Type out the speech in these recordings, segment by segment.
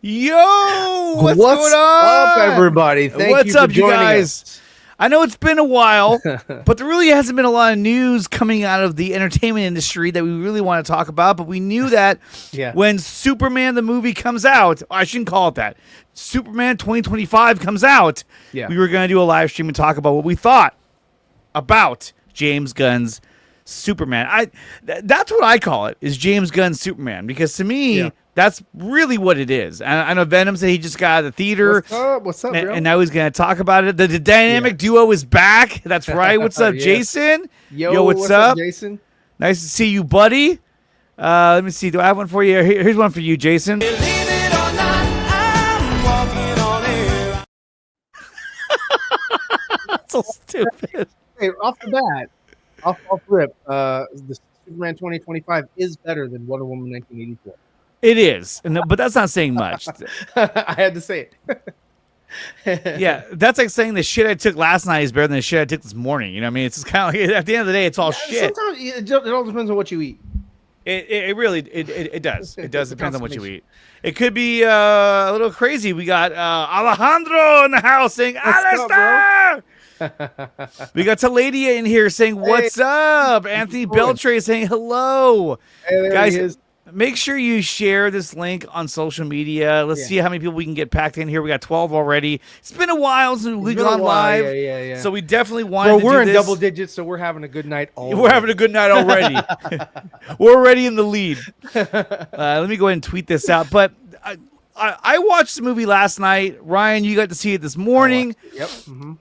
Yo, what's What's going up, on? everybody? Thank What's you for up, you joining guys? us. I know it's been a while, but there really hasn't been a lot of news coming out of the entertainment industry that we really want to talk about. But we knew that Yeah. when Superman the movie comes out, I shouldn't call it that. Superman 2025 comes out. Yeah. We were going to do a live stream and talk about what we thought about James Gunn's Superman. That's what I call it, is James Gunn's Superman, because to Yeah. me that's really what it is. I know Venom said he just got out of the theater. What's up? What's up, bro? And now he's going to talk about it. The dynamic duo is back. That's right. What's up, Yes. Jason? Yo, what's up? Jason? Nice to see you, buddy. Let me see. Do I have one for you? Here's one for you, Jason. Believe it or not, I'm walking on air. That's so stupid. Hey, off the bat, off rip, the Superman 2025 is better than Wonder Woman 1984. It is, but that's not saying much. I had to say it. Yeah, that's like saying the shit I took last night is better than the shit I took this morning. You know what I mean? It's kind of like, at the end of the day, it's all shit. Sometimes it all depends on what you eat. It really it does. It does depend on what you consummation. eat. It could be a little crazy. We got Alejandro in the house saying Alistair. We got Taladia in here saying what's up. Anthony Beltray saying hello. Hey, there Guys, he is. make sure you share this link on social media. Let's see how many people we can get packed in here. We got 12 already. It's been a while since we've been a gone while. live. Yeah. So we definitely wanted Bro, to we're do in this. double digits, so we're having a good night. We're having a good night already. We're already in the lead. Let me go ahead and tweet this out. But I watched the movie last night. Ryan, you got to see it this morning. Yep. Mm-hmm.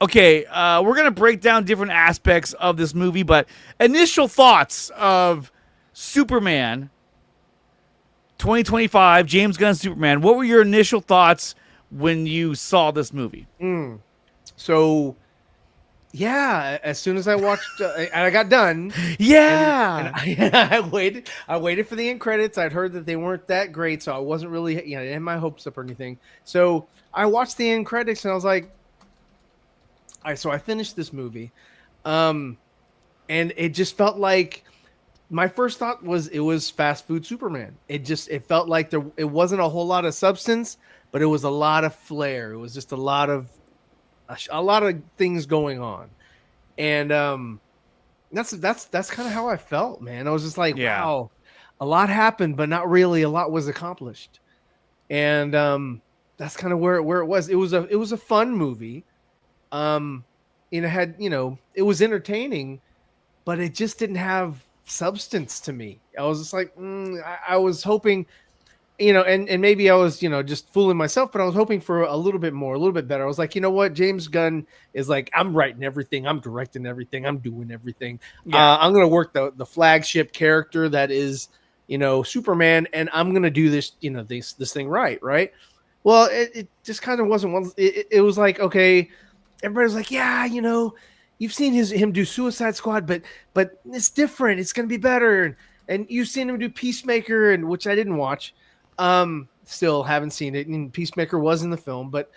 Okay, we're going to break down different aspects of this movie, but initial thoughts of Superman 2025, James Gunn's Superman. What were your initial thoughts when you saw this movie? So, yeah, as soon as I watched, and I got done, Yeah. and I waited for the end credits. I'd heard that they weren't that great, so I wasn't really, I didn't have my hopes up or anything. So I watched the end credits, and I was like, all right. So I finished this movie, and it just felt like my first thought was it was fast food Superman. It felt like it wasn't a whole lot of substance, but it was a lot of flair. It was just a lot of things going on, and that's kind of how I felt, man. I was just like, wow, a lot happened, but not really a lot was accomplished, and that's kind of where it was. It was a fun movie. It had, it was entertaining, but it just didn't have substance to me. I was just like, I was hoping, and maybe I was, just fooling myself, but I was hoping for a little bit more, a little bit better. I was like, you know what? James Gunn is like, I'm writing everything. I'm directing everything. I'm doing everything. Yeah. I'm going to work the flagship character that is, Superman. And I'm going to do this, this thing right. Well, it just kind of wasn't one. It was like, okay, everybody's like, yeah, you've seen him do Suicide Squad, but it's different. It's going to be better. And you've seen him do Peacemaker, and which I didn't watch. Still haven't seen it. And Peacemaker was in the film, but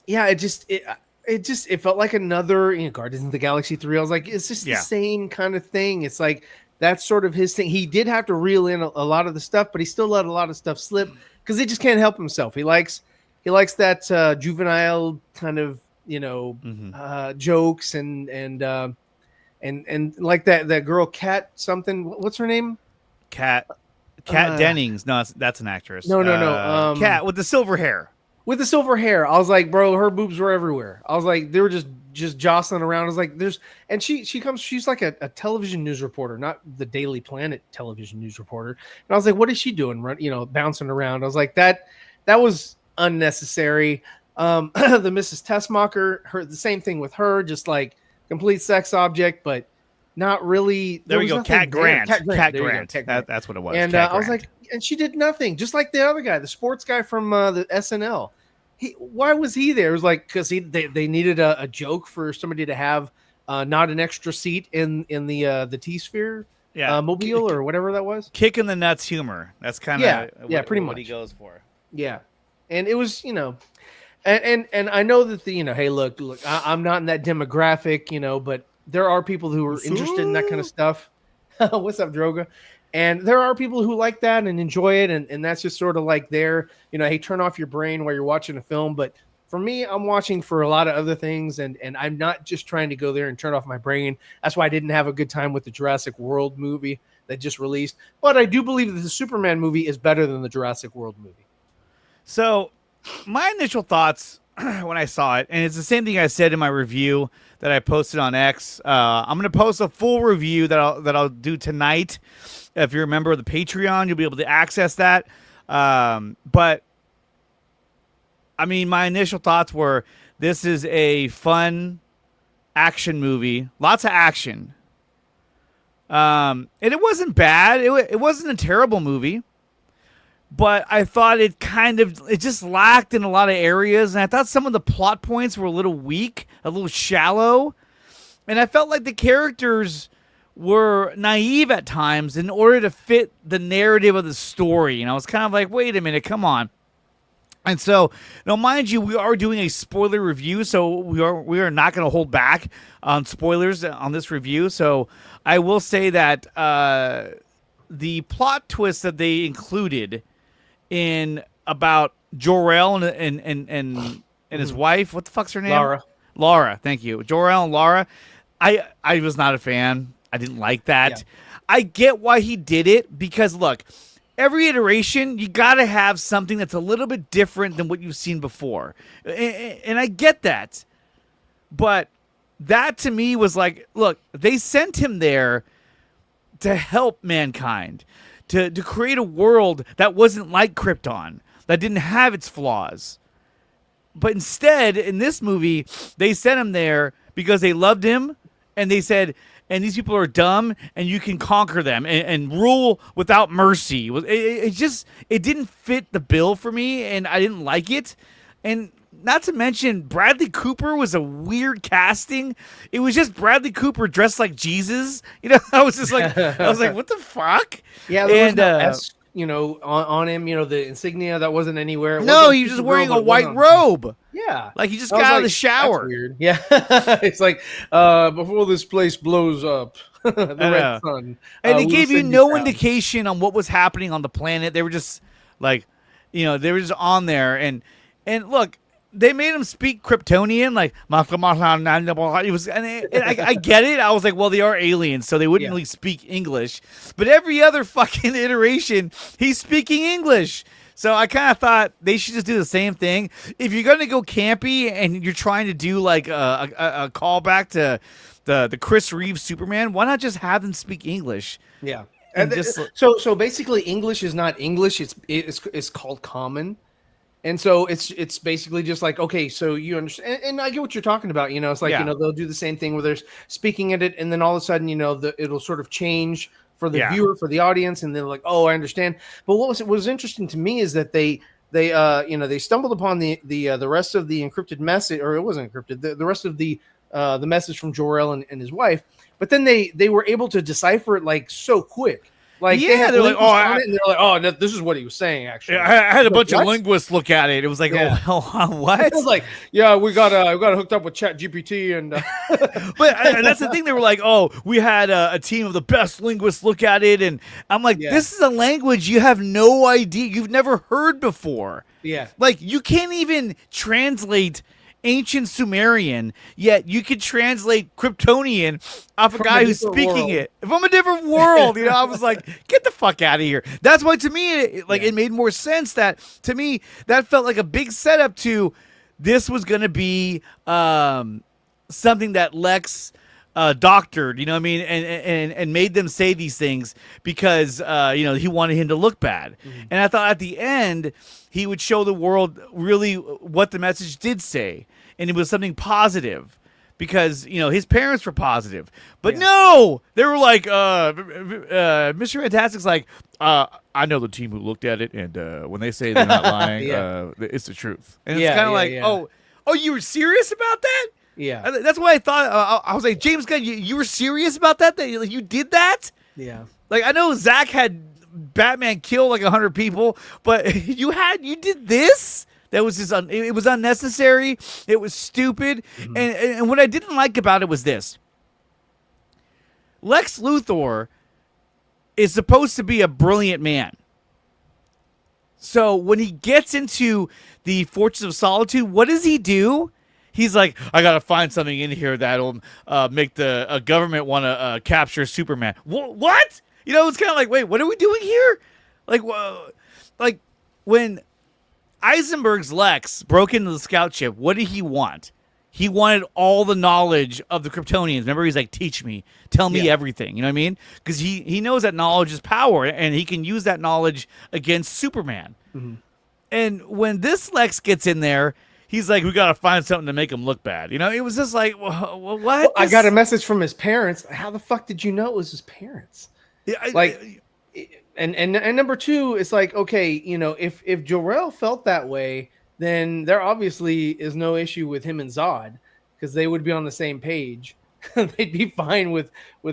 yeah, it felt like another Guardians of the Galaxy 3. I was like, it's just the same kind of thing. It's like that's sort of his thing. He did have to reel in a lot of the stuff, but he still let a lot of stuff slip because he just can't help himself. He likes that juvenile kind of jokes and like that girl Kat something. What's her name? Kat Dennings. No, that's an actress. No. Kat with the silver hair. With the silver hair. I was like, bro, her boobs were everywhere. I was like, they were just jostling around. I was like, she's like a television news reporter, not the Daily Planet television news reporter. And I was like, what is she doing? Bouncing around. I was like, that was unnecessary. The Mrs. Tessmacher, the same thing with her, just like complete sex object, but not really. There we go. Cat Grant. Cat Grant. That's what it was. And I was like, and she did nothing, just like the other guy, the sports guy from the SNL. Why was he there? It was like because they needed a joke for somebody to have not an extra seat in the T-Sphere mobile or whatever that was. Kick in the nuts humor. That's kind of pretty much what he goes for. Yeah, and it was and I know that hey, look, I'm not in that demographic, but there are people who are interested in that kind of stuff. What's up, Droga? And there are people who like that and enjoy it, and that's just sort of like their, hey, turn off your brain while you're watching a film. But for me, I'm watching for a lot of other things, and I'm not just trying to go there and turn off my brain. That's why I didn't have a good time with the Jurassic World movie that just released. But I do believe that the Superman movie is better than the Jurassic World movie. So my initial thoughts when I saw it, and it's the same thing I said in my review that I posted on X. I'm going to post a full review that I'll do tonight. If you're a member of the Patreon, you'll be able to access that. But I mean, my initial thoughts were this is a fun action movie, lots of action. And it wasn't bad. It wasn't a terrible movie. But I thought it just lacked in a lot of areas. And I thought some of the plot points were a little weak, a little shallow. And I felt like the characters were naive at times in order to fit the narrative of the story. And I was kind of like, wait a minute, come on. And so, now mind you, we are doing a spoiler review, so we are not going to hold back on spoilers on this review. So I will say that the plot twist that they included in about Jor-El and his wife, what the fuck's her name? Laura, thank you. Jor-El and Laura. I was not a fan. I didn't like that. Yeah. I get why he did it, because look, every iteration you got to have something that's a little bit different than what you've seen before. And I get that. But that to me was like, look, they sent him there to help mankind, to create a world that wasn't like Krypton, that didn't have its flaws. But instead, in this movie, they sent him there because they loved him, and they said, and these people are dumb, and you can conquer them and rule without mercy. It didn't fit the bill for me, and I didn't like it. And not to mention, Bradley Cooper was a weird casting. It was just Bradley Cooper dressed like Jesus. I was like, what the fuck? Yeah, there was no S, on him, the insignia that wasn't anywhere. He was just wearing a white robe. Yeah. Like he just got out of the shower. That's weird. Yeah. It's like, before this place blows up, the red sun. And they gave you no indication on what was happening on the planet. They were just like, they were just on there. And look, they made him speak Kryptonian, like, it was, and I get it. I was like, well, they are aliens, so they wouldn't really speak English. But every other fucking iteration, he's speaking English. So I kind of thought they should just do the same thing. If you're going to go campy and you're trying to do like a callback to the Chris Reeves Superman, why not just have them speak English? Yeah. And so basically English is not English. It's called common. And so it's basically just like, okay, so you understand, and I get what you're talking about. It's like, they'll do the same thing where they're speaking at it, and then all of a sudden, it'll sort of change for the viewer, for the audience, and they're like, oh, I understand. But what was interesting to me is that they stumbled upon the rest of the encrypted message, or it wasn't encrypted, the rest of the message from Jor-El and his wife, but then they were able to decipher it like so quick. Like, they're like, no, this is what he was saying. Actually, I had a bunch of linguists look at it. It was like, what? It was like, yeah, we got hooked up with Chat GPT, and and that's the thing. They were like, we had a team of the best linguists look at it, and I'm like, this is a language you have no idea, you've never heard before. Yeah, like you can't even translate ancient Sumerian, yet you could translate Kryptonian off a guy who's speaking it from a different world. I was like, get the fuck out of here. That's why to me, it made more sense. That to me, that felt like a big setup to this was going to be something that Lex doctored, you know what I mean, and made them say these things because he wanted him to look bad. Mm-hmm. And I thought at the end he would show the world really what the message did say, and it was something positive because his parents were positive. But no, they were like, Mr. Fantastic's like, I know the team who looked at it, and when they say they're not lying, it's the truth. And it's kind of like, oh, you were serious about that? Yeah, that's why I thought. I was like, James Gunn, you were serious about that? That you did that? Yeah. Like, I know Zach had Batman kill like 100 people, but you did this? That was just it was unnecessary. It was stupid. Mm-hmm. And what I didn't like about it was this: Lex Luthor is supposed to be a brilliant man. So when he gets into the Fortress of Solitude, what does he do? He's like, I gotta find something in here that'll make the government want to capture Superman. What? You know, it's kind of like, wait, what are we doing here? Like, like when Eisenberg's Lex broke into the scout ship, what did he want? He wanted all the knowledge of the Kryptonians. Remember, he's like, teach me, tell me everything. You know what I mean? Because he knows that knowledge is power, and he can use that knowledge against Superman. Mm-hmm. And when this Lex gets in there, he's like, we got to find something to make him look bad. You know, it was just like, what? Well, I got a message from his parents. How the fuck did you know it was his parents? And number two, it's like, okay, you know, if Jor-El felt that way, then there obviously is no issue with him and Zod, because they would be on the same page. They'd be fine with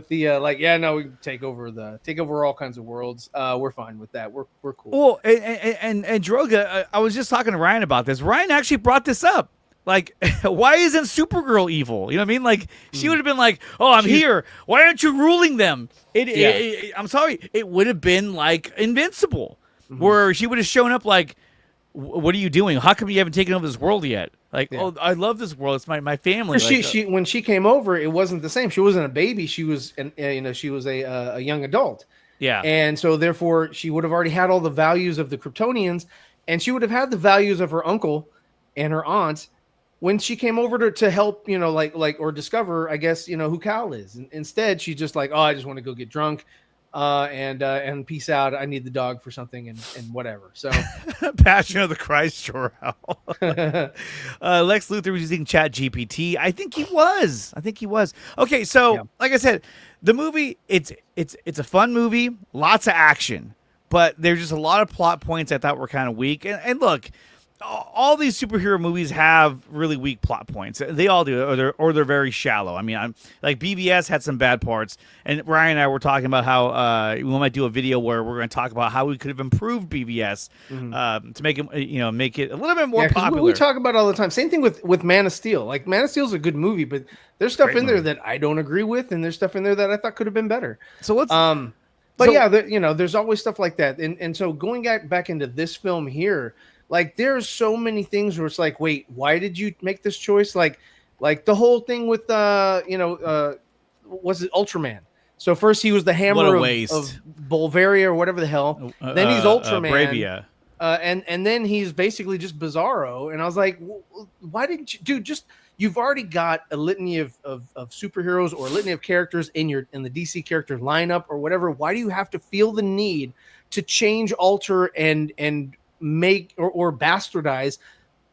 the like, yeah, no, we take over all kinds of worlds. We're fine with that. We're cool. Well, and Droga, I was just talking to Ryan about this. Ryan actually brought this up. Like, why isn't Supergirl evil? You know what I mean? Like, she would have been like, oh, I'm here. Why aren't you ruling them? I'm sorry. It would have been like Invincible, where she would have shown up like, what are you doing? How come you haven't taken over this world yet? Like, oh, I love this world. It's my family. She when she came over, it wasn't the same. She wasn't a baby. She was, she was a young adult. Yeah. And so therefore she would have already had all the values of the Kryptonians, and she would have had the values of her uncle and her aunt when she came over to help, or discover, I guess, who Cal is. And instead, she's just like, oh, I just want to go get drunk. And peace out. I need the dog for something and whatever. So Passion of the Christ, Jor-El. Lex Luthor was using Chat GPT. I think he was. Okay, so like I said, the movie, it's a fun movie, lots of action, but there's just a lot of plot points I thought were kind of weak. And look, all these superhero movies have really weak plot points. They all do, or they're very shallow. I mean, I'm like BVS had some bad parts, and Ryan and I were talking about how we might do a video where we're going to talk about how we could have improved BVS to make it, make it a little bit more popular. We talk about it all the time. Same thing with Man of Steel. Like, Man of Steel is a good movie, but there's stuff in there that I don't agree with, and there's stuff in there that I thought could have been better. So let's. There's always stuff like that, and so going back into this film here. Like, there's so many things where it's like, wait, why did you make this choice? Like the whole thing with, was it Ultraman? So first he was the hammer of Bulgaria or whatever the hell. Then he's Ultraman. Bravia. And then he's basically just Bizarro. And I was like, why didn't you, dude, you've already got a litany of superheroes or a litany of characters in the DC character lineup or whatever. Why do you have to feel the need to change, alter, and make or bastardize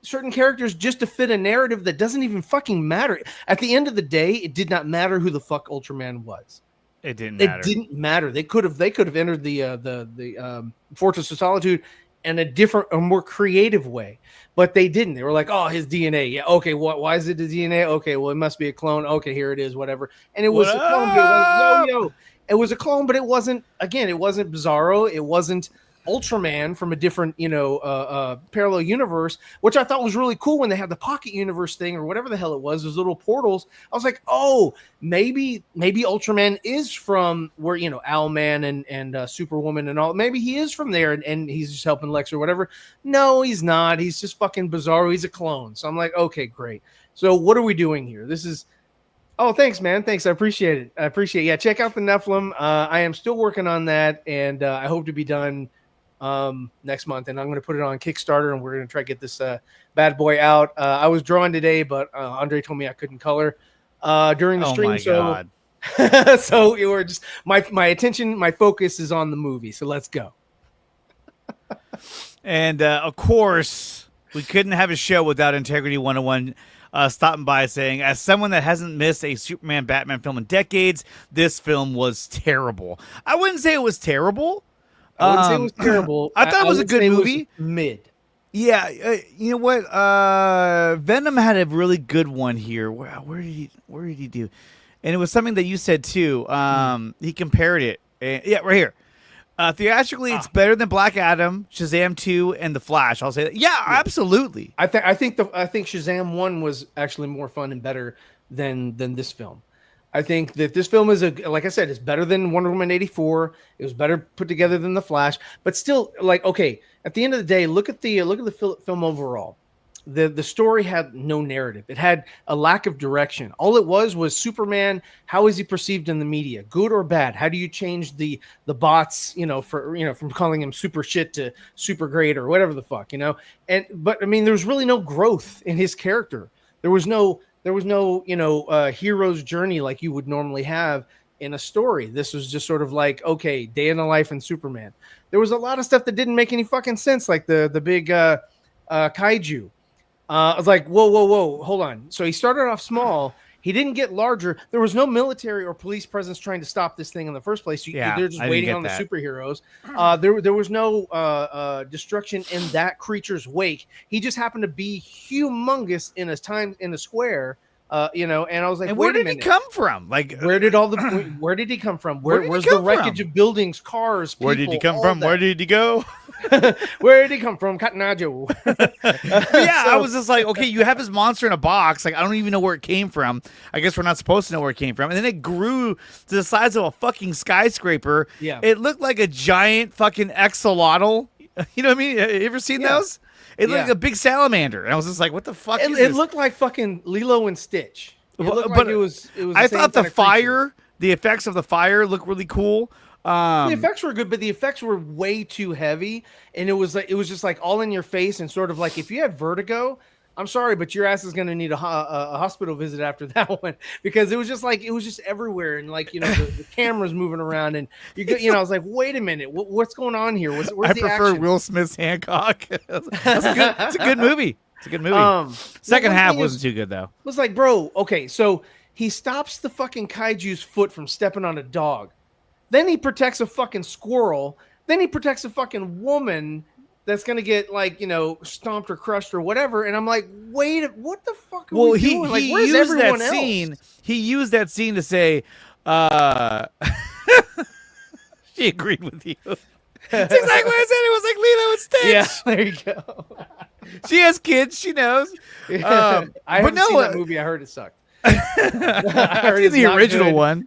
certain characters just to fit a narrative that doesn't even fucking matter? At the end of the day, it did not matter who the fuck Ultraman was. It didn't matter. They could have entered the Fortress of Solitude in a more creative way, but they didn't. They were like, oh, his DNA. Yeah, okay, why is it the DNA? Okay, well, it must be a clone. Okay, here it is, whatever. And it was a clone, but it was a clone, but it wasn't Bizarro. It wasn't Ultraman from a different, parallel universe, which I thought was really cool when they had the pocket universe thing or whatever the hell it was, those little portals. I was like, oh, maybe Ultraman is from where, Owlman and Superwoman and all. Maybe he is from there and he's just helping Lex or whatever. No, he's not. He's just fucking Bizarro. He's a clone. So I'm like, okay, great. So what are we doing here? This is. Oh, thanks, man. Thanks. I appreciate it. Yeah, check out the Nephilim. I am still working on that, and I hope to be done next month. And I'm going to put it on Kickstarter, and we're going to try to get this bad boy out. I was drawing today, but Andre told me I couldn't color during the stream. God. So you were just my attention, my focus is on the movie. So let's go. And of course, we couldn't have a show without Integrity 101. Stopping by saying, as someone that hasn't missed a Superman Batman film in decades, this film was terrible. I wouldn't say it was terrible. I wouldn't say it was terrible. I thought it was a good movie. Mid. Yeah, you know what? Venom had a really good one here. Where did he do? And it was something that you said too. He compared it. Yeah, right here. Theatrically, it's better than Black Adam, Shazam 2, and The Flash. I'll say that. Yeah, absolutely. I think Shazam 1 was actually more fun and better than this film. I think that this film is like I said, it's better than Wonder Woman 84. It was better put together than The Flash, but still, like, okay, at the end of the day, look at the film overall. The story had no narrative. It had a lack of direction. All it was Superman. How is he perceived in the media, good or bad? How do you change the bots, from calling him super shit to super great or whatever the fuck, but I mean, there's really no growth in his character. There was no hero's journey like you would normally have in a story. This was just sort of like, okay, day in the life in Superman. There was a lot of stuff that didn't make any fucking sense, like the big kaiju. I was like, whoa, hold on. So he started off small. He didn't get larger. There was no military or police presence trying to stop this thing in the first place. They're just waiting on the superheroes. There was no destruction in that creature's wake. He just happened to be humongous in a square. And I was like, and where did he come from? Like, where did he come from? Where's the wreckage of buildings, cars, people, where did he come from? Where did he go? Where did he come from? Katnajo. I was just like, okay, you have his monster in a box. Like, I don't even know where it came from. I guess we're not supposed to know where it came from. And then it grew to the size of a fucking skyscraper. Yeah. It looked like a giant fucking axolotl. You know what I mean? You ever seen those? It looked like a big salamander. And I was just like, what the fuck is this? It looked like fucking Lilo and Stitch. It was I thought the effects of the fire looked really cool. The effects were good, but the effects were way too heavy, and it was just like all in your face, and sort of like, if you had vertigo, I'm sorry, but your ass is going to need a hospital visit after that one, because it was just everywhere, and like, the camera's moving around, and I was like, wait a minute, what's going on here? Where's I prefer action? Will Smith's Hancock. It's a good movie. It's a good movie. Second half wasn't too good though. It was like, bro, okay, so he stops the fucking kaiju's foot from stepping on a dog. Then he protects a fucking squirrel. Then he protects a fucking woman that's going to get, like, stomped or crushed or whatever. And I'm like, wait, what the fuck are we doing? Like, where's everyone else? He used that scene to say, she agreed with you. That's exactly what I said. It was like Lilo and Stitch. Yeah, there you go. She has kids. She knows. I haven't seen that movie. I heard it sucked. I heard the original one.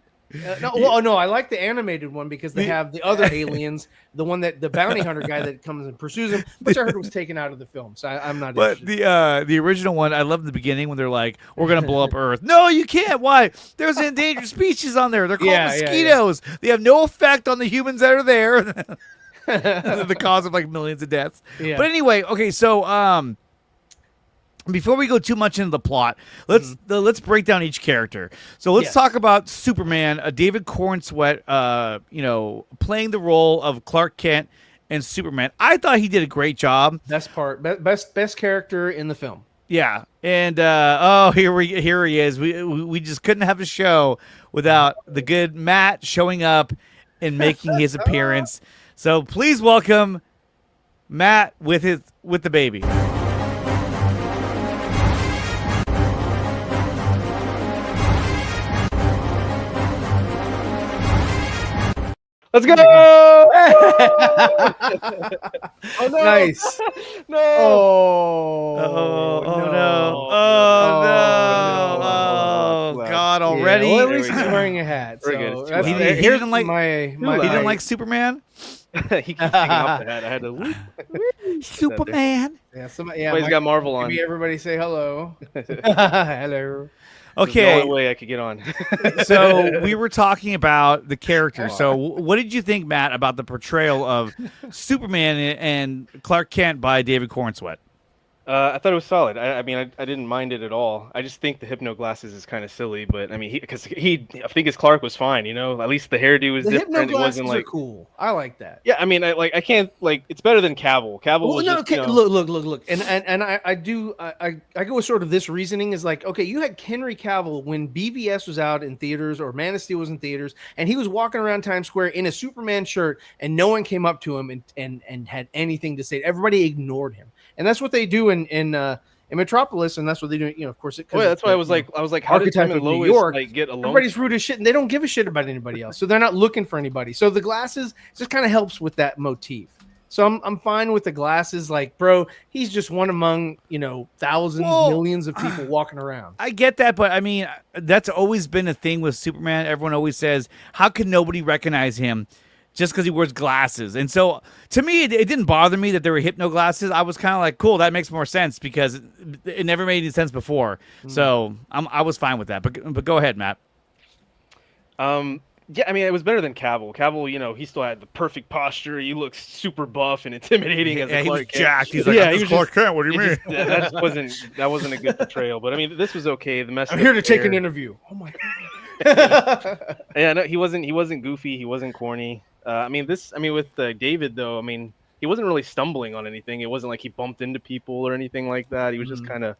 No, I like the animated one because they have the other aliens, the one that the bounty hunter guy that comes and pursues him, which I heard was taken out of the film. So I'm not. But the original one, I love the beginning when they're like, "We're gonna blow up Earth." No, you can't. Why? There's an endangered species on there. They're called mosquitoes. Yeah. They have no effect on the humans that are there. The cause of like millions of deaths. Yeah. But anyway, okay, so before we go too much into the plot, let's break down each character. So let's talk about Superman, David Cornsweet, playing the role of Clark Kent and Superman. I thought he did a great job. Best character in the film. Yeah, and here he is. We just couldn't have a show without the good Matt showing up and making his appearance. So please welcome Matt with the baby. Let's go! Oh, no. Nice. No. Oh no. Oh God! Already. Yeah, well, at least he's wearing a hat. So good. He didn't like he didn't like Superman. He keeps taking off the hat. I had to whoop. Superman. He's got Marvel on. Maybe everybody say hello. Hello. Okay. The only way I could get on. So we were talking about the character. So what did you think, Matt, about the portrayal of Superman and Clark Kent by David Cornsweet? I thought it was solid. I mean, I didn't mind it at all. I just think the hypno glasses is kind of silly, but I mean, because I think his Clark was fine. At least the hairdo was different. Hypno glasses it wasn't like cool. I like that. Yeah, I mean, I can't it's better than Cavill. Cavill was just, look, and I go with sort of this reasoning is like, okay, you had Henry Cavill when BVS was out in theaters or Man of Steel was in theaters, and he was walking around Times Square in a Superman shirt, and no one came up to him and had anything to say. Everybody ignored him. And that's what they do in Metropolis, and that's what they do. Of course, that's why I was like, how did Tim and Lois get along? Everybody's rude as shit, and they don't give a shit about anybody else, so they're not looking for anybody. So the glasses just kind of helps with that motif. So I'm fine with the glasses. Like, bro, he's just one among, thousands, millions of people walking around. I get that, but I mean, that's always been a thing with Superman. Everyone always says, how can nobody recognize him just because he wears glasses? And so to me, it didn't bother me that there were hypno glasses. I was kind of like, cool, that makes more sense because it never made any sense before. So I was fine with that. But go ahead, Matt. Yeah, I mean, it was better than Cavill. Cavill, he still had the perfect posture. He looks super buff and intimidating as a he was Clark Kent. jacked. He's like, he was Clark Kent. What do you mean? That wasn't a good portrayal. But I mean, this was okay. The message. I'm here to take an interview. Oh my god. Yeah, no, he wasn't goofy. He wasn't corny. With David though, I mean, he wasn't really stumbling on anything. It wasn't like he bumped into people or anything like that. He was just kind of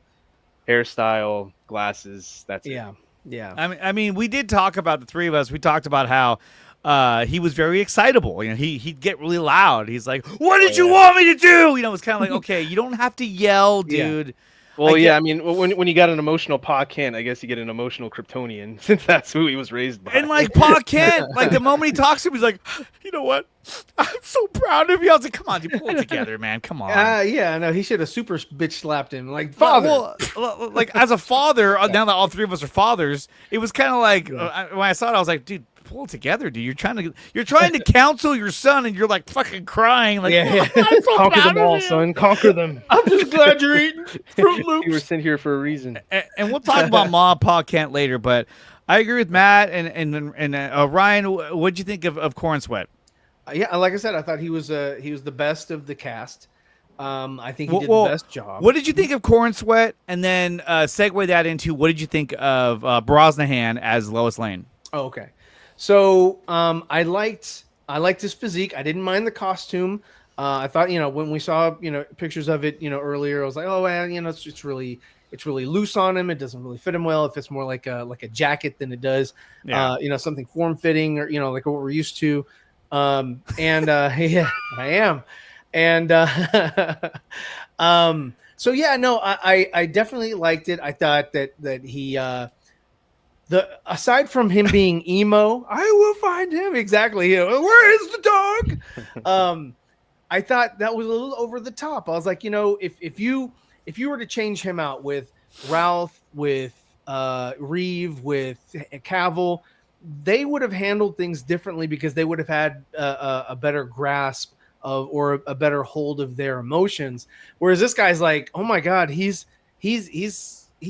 hairstyle, glasses. That's it. Yeah. I mean, we did talk about, the three of us. We talked about how he was very excitable. He'd get really loud. He's like, "What did you want me to do?" It's kind of like, okay, you don't have to yell, dude. Well, I mean, when you got an emotional Pa Kent, I guess you get an emotional Kryptonian, since that's who he was raised by. And like Pa Kent, like the moment he talks to him, he's like, "You know what? I'm so proud of you." I was like, "Come on, you pull it together, man. Come on." No, he should have super bitch slapped him. Like, father. Well, like as a father, now that all three of us are fathers, it was kind of like when I saw it, I was like, "Dude, pull it together, dude. You're trying to counsel your son, and you're like fucking crying, like, I'm so conquer proud them all, of you. son. Conquer them. I'm just glad you're eating Fruit Loops. You were sent here for a reason. And we'll talk about Ma Pa Kent later, but I agree with Matt and Ryan. What'd you think of Corn Sweat? Yeah, like I said, I thought he was the best of the cast. I think he did the best job. What did you think of Corn Sweat? And then segue that into, what did you think of Brosnahan as Lois Lane? Oh, okay. So I liked his physique. I didn't mind the costume. I thought, when we saw, pictures of it, earlier, I was like, oh, well, it's really loose on him. It doesn't really fit him well. It fits more like a jacket than it does, something form fitting or, like what we're used to. Yeah, I am. And so yeah, no, I definitely liked it. I thought that he aside from him being emo, I will find him exactly. Where is the dog? I thought that was a little over the top. I was like, if you were to change him out with Ralph, with Reeve, with Cavill, they would have handled things differently because they would have had a better grasp of, or a better hold of their emotions. Whereas this guy's like, oh my God, he's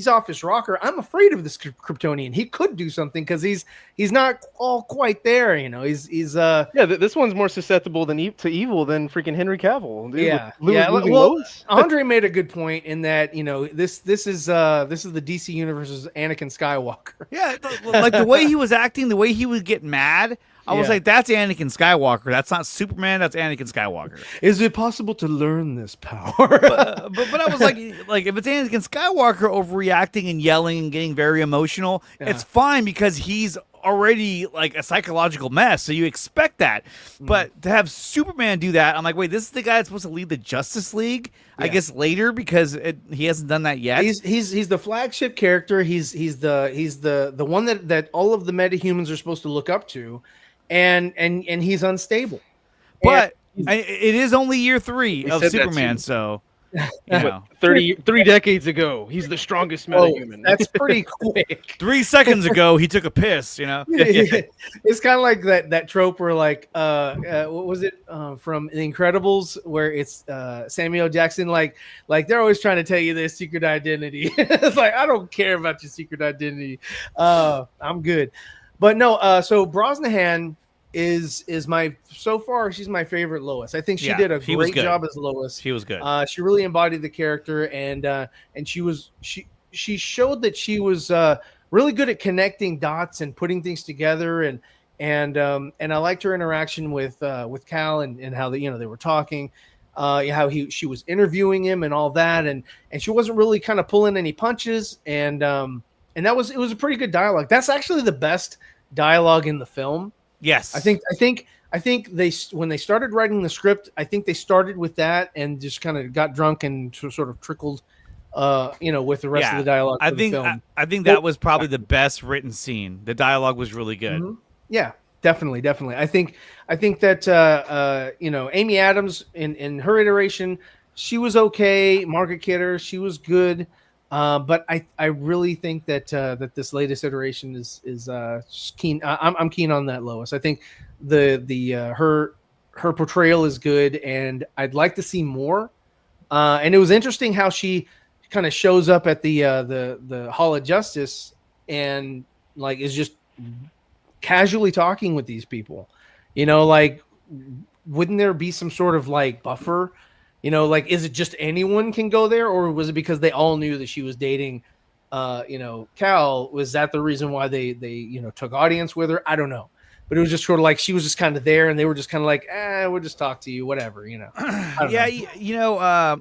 off his rocker. I'm afraid of this Kryptonian. He could do something because he's not all quite there. This one's more susceptible to evil than freaking Henry Cavill. Well, Andre made a good point in that this is the DC Universe's Anakin Skywalker. Yeah, like the way he was acting, the way he would get mad. I was like, that's Anakin Skywalker. That's not Superman. That's Anakin Skywalker. Is it possible to learn this power? but I was like if it's Anakin Skywalker overreacting and yelling and getting very emotional, it's fine because he's already like a psychological mess. So you expect that. But to have Superman do that, I'm like, wait, this is the guy that's supposed to lead the Justice League? Yeah. I guess later because he hasn't done that yet. He's the flagship character. He's the one that all of the metahumans are supposed to look up to. And he's unstable, but it is only year 3 of Superman. So 33 decades ago, he's the strongest metahuman. That's pretty quick. 3 seconds ago, he took a piss. It's kind of like that trope where what was it from The Incredibles, where it's Samuel Jackson, like they're always trying to tell you their secret identity. It's like, I don't care about your secret identity. I'm good. But no, so Brosnahan is so far she's my favorite Lois. I think she did a great job as Lois. She was good. She really embodied the character, and she showed that she was really good at connecting dots and putting things together, and I liked her interaction with Cal and how they were talking, how she was interviewing him and all that, and she wasn't really kind of pulling any punches, and it was a pretty good dialogue. That's actually the best dialogue in the film. Yes. I think they, when they started writing the script, I think they started with that and just kind of got drunk and sort of trickled with the rest of the dialogue. I think that was probably the best written scene. The dialogue was really good. Mm-hmm. Yeah. Definitely. I think that Amy Adams in her iteration, she was okay. Margaret Kidder, she was good. But I really think that this latest iteration is keen. I'm keen on that Lois. I think her portrayal is good, and I'd like to see more. And it was interesting how she kind of shows up at the Hall of Justice and like is just casually talking with these people. Like wouldn't there be some sort of like buffer? Like is it just anyone can go there, or was it because they all knew that she was dating Cal? Was that the reason why they took audience with her? I don't know. But it was just sort of like she was just kind of there, and they were just kind of like, we'll just talk to you, whatever, Yeah, know.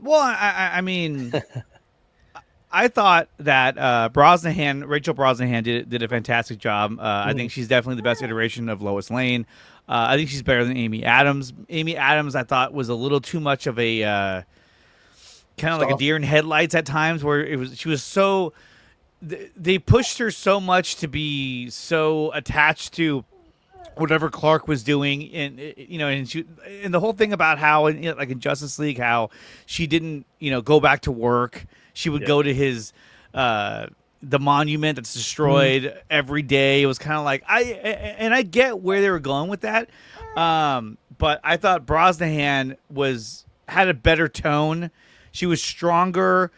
well, I mean, I thought that Rachel Brosnahan did a fantastic job. I think she's definitely the best iteration of Lois Lane. I think she's better than Amy Adams. Amy Adams, I thought, was a little too much of a kind of like a deer in headlights at times, where she was so they pushed her so much to be so attached to whatever Clark was doing, and and the whole thing about how, like in Justice League, how she didn't go back to work. She would go to his the monument that's destroyed every day. It was kind of like I get where they were going with that, but I thought Brosnahan had a better tone. She was stronger.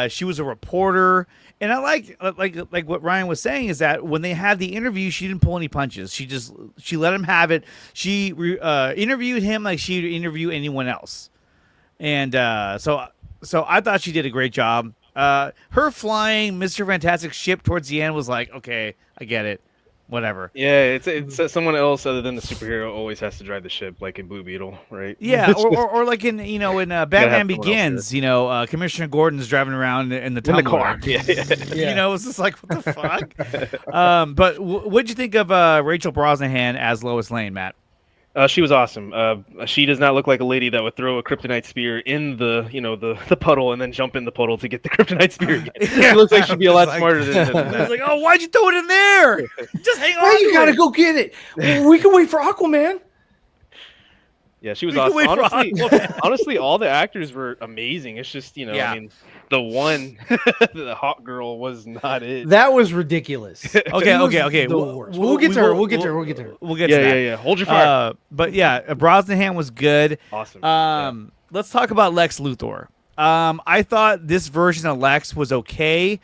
She was a reporter. And I like what Ryan was saying is that when they had the interview, she didn't pull any punches. She let him have it. She interviewed him like she'd interview anyone else. And so I thought she did a great job. Her flying Mr. Fantastic ship towards the end was like, okay, I get it. Whatever. Yeah, it's someone else other than the superhero always has to drive the ship, like in Blue Beetle, right? Yeah, or like in Batman Begins, Commissioner Gordon's driving around in the tumbler. car. Yeah. It's just like, what the fuck? But what'd you think of Rachel Brosnahan as Lois Lane, Matt? She was awesome. She does not look like a lady that would throw a kryptonite spear in the puddle and then jump in the puddle to get the kryptonite spear again. She looks like she'd be a lot smarter than that. I was like, oh, why'd you throw it in there? Just hang on. Why you gotta go get it? We can wait for Aquaman. Yeah, she was awesome. Honestly, all the actors were amazing. It's just, I mean, the one, the hot girl was not it. That was ridiculous. Okay. We'll get to her. We'll get to that. Yeah. Hold your fire. But yeah, Brosnahan was good. Awesome. Let's talk about Lex Luthor. I thought this version of Lex was okay.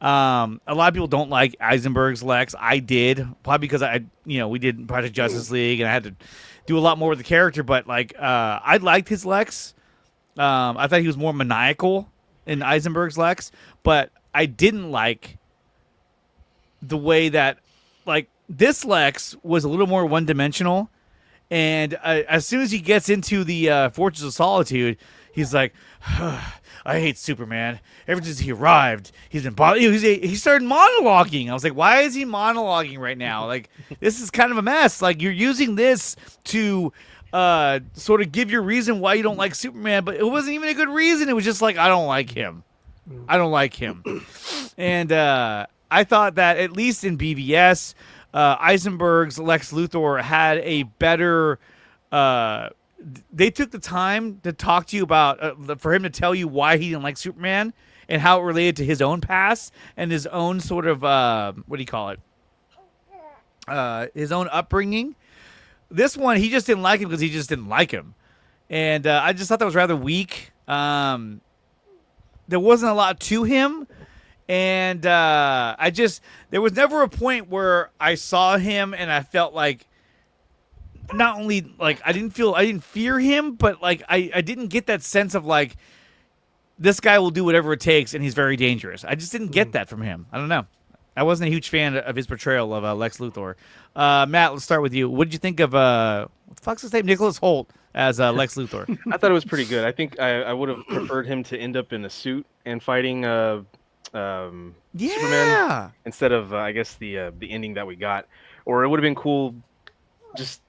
A lot of people don't like Eisenberg's Lex. I did, probably because we did Project Justice League, and I had to do a lot more with the character. But I liked his Lex. I thought he was more maniacal in Eisenberg's Lex, but I didn't like the way that this Lex was a little more one-dimensional. And as soon as he gets into the Fortress of Solitude, he's like, I hate Superman. Ever since he arrived, he's been bothering. He started monologuing. I was like, why is he monologuing right now? Like, this is kind of a mess. Like, you're using this to sort of give your reason why you don't like Superman, but it wasn't even a good reason. It was just like, I don't like him. And I thought that at least in BVS, Eisenberg's Lex Luthor had a better. They took the time to talk to you about for him to tell you why he didn't like Superman and how it related to his own past and his own sort of what do you call it? His own upbringing. This one, he just didn't like him because he just didn't like him, and I just thought that was rather weak. There wasn't a lot to him. And there was never a point where I saw him and I felt like, not only like I didn't fear him, but like I didn't get that sense of like, this guy will do whatever it takes and he's very dangerous. I just didn't get that from him. I don't know. I wasn't a huge fan of his portrayal of Lex Luthor. Matt, let's start with you. What did you think of what the fuck's his name? Nicholas Hoult as Lex Luthor. I thought it was pretty good. I think I would have preferred him to end up in a suit and fighting Superman instead of I guess the ending that we got, or it would have been cool. Just,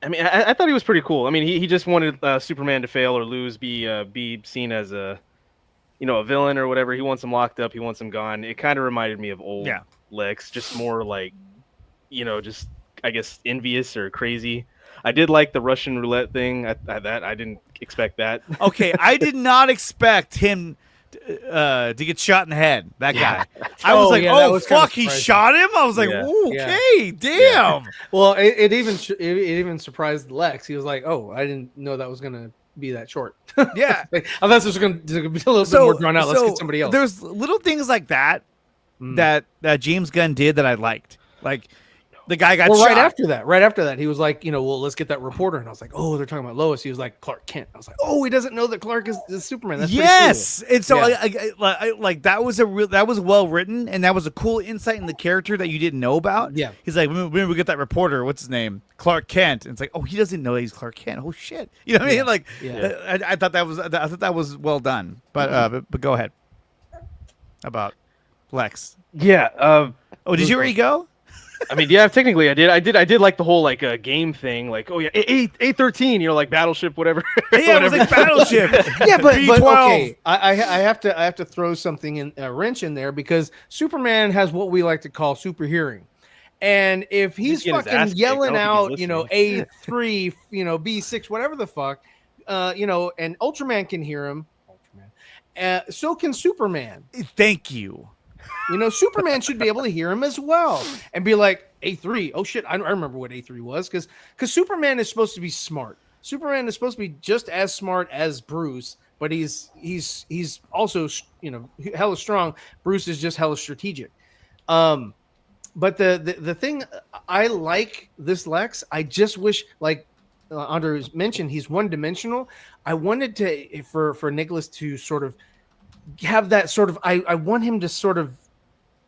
I mean, I thought he was pretty cool. I mean, he just wanted Superman to fail or lose, be seen as a villain or whatever. He wants him locked up. He wants him gone. It kind of reminded me of old Lex, just more like, just I guess, envious or crazy. I did like the Russian roulette thing. I didn't expect that. Okay, I did not expect him to get shot in the head. That guy. I was like, that oh was kinda fuck, he surprising. shot him. I was like, Yeah. ooh, Yeah. okay, damn. Well, it even surprised Lex. He was like, "Oh, I didn't know that was gonna be that short." Yeah. Like, unless it was gonna be a little bit more drawn out. Let's get somebody else. There's little things like that that James Gunn did that I liked. Like the guy got Well, shot. right after that, he was like, well, let's get that reporter. And I was like, oh, they're talking about Lois. He was like, Clark Kent. I was like, oh, he doesn't know that Clark is Superman. That's Yes, pretty cool. and so Yeah. I like that was well written, and that was a cool insight in the character that you didn't know about. Yeah. He's like, when we get that reporter, what's his name, Clark Kent, and it's like, oh, he doesn't know that he's Clark Kent. Oh shit, you know what I mean? Like, Yeah. I thought that was well done, but go ahead about Lex. Yeah. Oh, did you already go? I mean, yeah, technically I did. I did like the whole like game thing. Like, oh yeah, A13, like Battleship, whatever. Yeah, it was like Battleship. Yeah, but B12. okay, I have to throw something in a wrench in there because Superman has what we like to call super hearing. And if he's getting his ass fucking kicked. yelling I out, don't think he's A3, B6, whatever the fuck, and Ultraman can hear him. So can Superman. Thank you. Superman should be able to hear him as well and be like, A3. Oh shit, I remember what A3 was because Superman is supposed to be smart. Superman is supposed to be just as smart as Bruce, but he's also hella strong. Bruce is just hella strategic. But the thing I like this Lex, I just wish, like Andre mentioned, he's one dimensional. I wanted for Nicholas to sort of have that sort of. I want him to sort of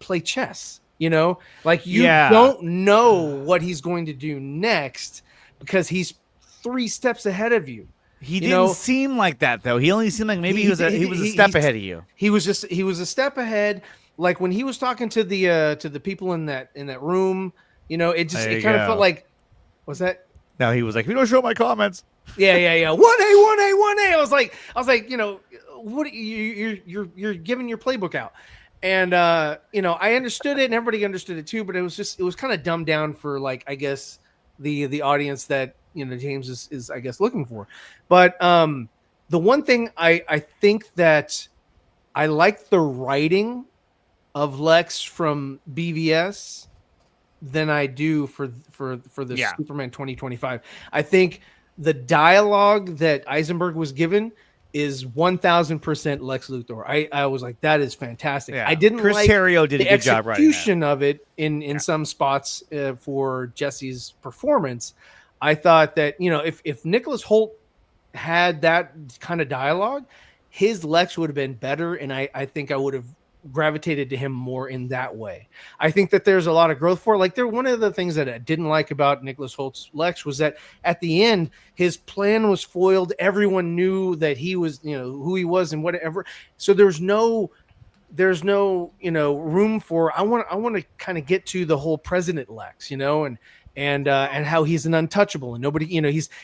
play chess. Like you don't know what he's going to do next because he's 3 steps ahead of you. He didn't seem like that though. He only seemed like maybe he was a step ahead of you. He was a step ahead. Like when he was talking to the people in that room, it kind of felt like, was that? No, he was like, "You don't show my comments." Yeah. 1A. I was like, what you're giving your playbook out, and I understood it, and everybody understood it too, but it was kind of dumbed down for, like, I guess the audience that James is I guess looking for. But the one thing I think that I like the writing of Lex from BVS than I do for the Superman 2025. I think the dialogue that Eisenberg was given is 1000% Lex Luthor. I was like, that is fantastic. Yeah. I didn't Chris like Terrio did the a good job writing that. execution of it in some spots for Jesse's performance. I thought that if Nicholas Hoult had that kind of dialogue, his Lex would have been better, and I think I would have gravitated to him more in that way. I think that there's a lot of growth for it. Like, one of the things that I didn't like about Nicholas Holt's Lex was that at the end his plan was foiled. Everyone knew that he was who he was and whatever. So there's no room for I want to kind of get to the whole President Lex, and how he's an untouchable and nobody,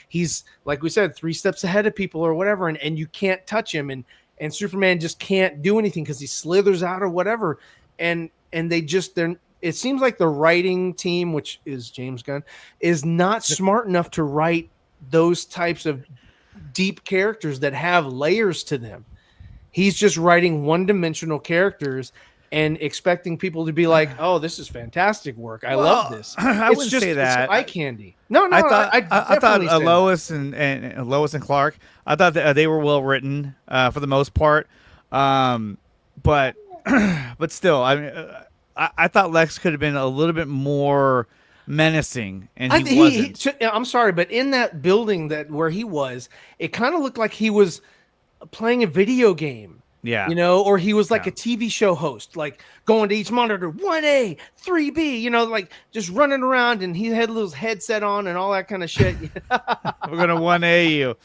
he's like we said, 3 steps ahead of people or whatever, and you can't touch him, and Superman just can't do anything because he slithers out or whatever. And it seems like the writing team, which is James Gunn, is not smart enough to write those types of deep characters that have layers to them. He's just writing one-dimensional characters and expecting people to be like, "Oh, this is fantastic work. I love this." I wouldn't say that. It's eye candy. No, I thought I thought Lois and Lois and Clark, I thought that they were well written for the most part, but still, I mean, I thought Lex could have been a little bit more menacing, and he wasn't. I'm sorry, but in that building where he was, it kind of looked like he was playing a video game. Yeah. Or he was like a TV show host, like going to each monitor, 1A, 3B, like just running around, and he had a little headset on and all that kind of shit. We're going to 1A you.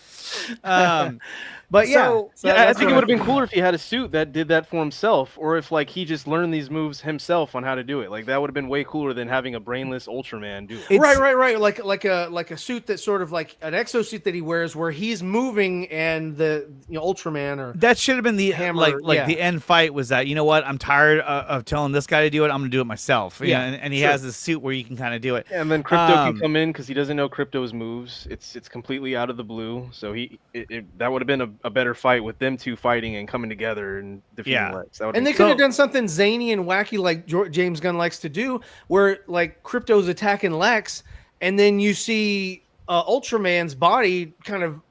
But yeah, I think it would have been cooler if he had a suit that did that for himself, or if like he just learned these moves himself on how to do it. Like that would have been way cooler than having a brainless Ultraman do it. Right. Like a suit that's sort of like an exosuit that he wears, where he's moving and the Ultraman or that should have been the hammer, the end fight was that, you know what, I'm tired of telling this guy to do it. I'm gonna do it myself. Yeah, and he has this suit where you can kind of do it. And then Crypto can come in because he doesn't know Crypto's moves. It's completely out of the blue. So that would have been a better fight with them two fighting and coming together and defeating Lex. And they could have done something zany and wacky like James Gunn likes to do, where like Crypto's attacking Lex, and then you see Ultraman's body kind of,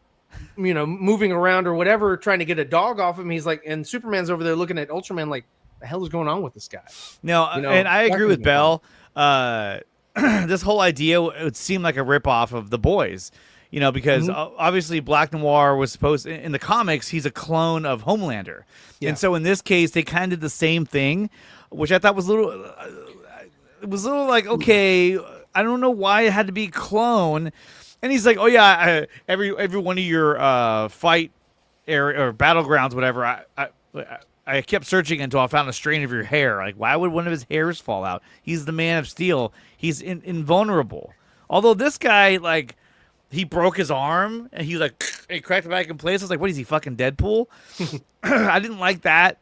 moving around or whatever, trying to get a dog off him. He's like, and Superman's over there looking at Ultraman like, the hell is going on with this guy? No, and I agree with Bell. This whole idea would seem like a ripoff of The Boys. Because obviously Black Noir was supposed in the comics, he's a clone of Homelander. Yeah. And so in this case, they kind of did the same thing, which I thought was a little like, okay, I don't know why it had to be a clone. And he's like, oh yeah, every one of your fight area or battlegrounds, whatever, I kept searching until I found a strain of your hair. Like, why would one of his hairs fall out? He's the Man of Steel. He's invulnerable. Although this guy, like, he broke his arm and he cracked it back in place. I was like, what is he, fucking Deadpool? I didn't like that.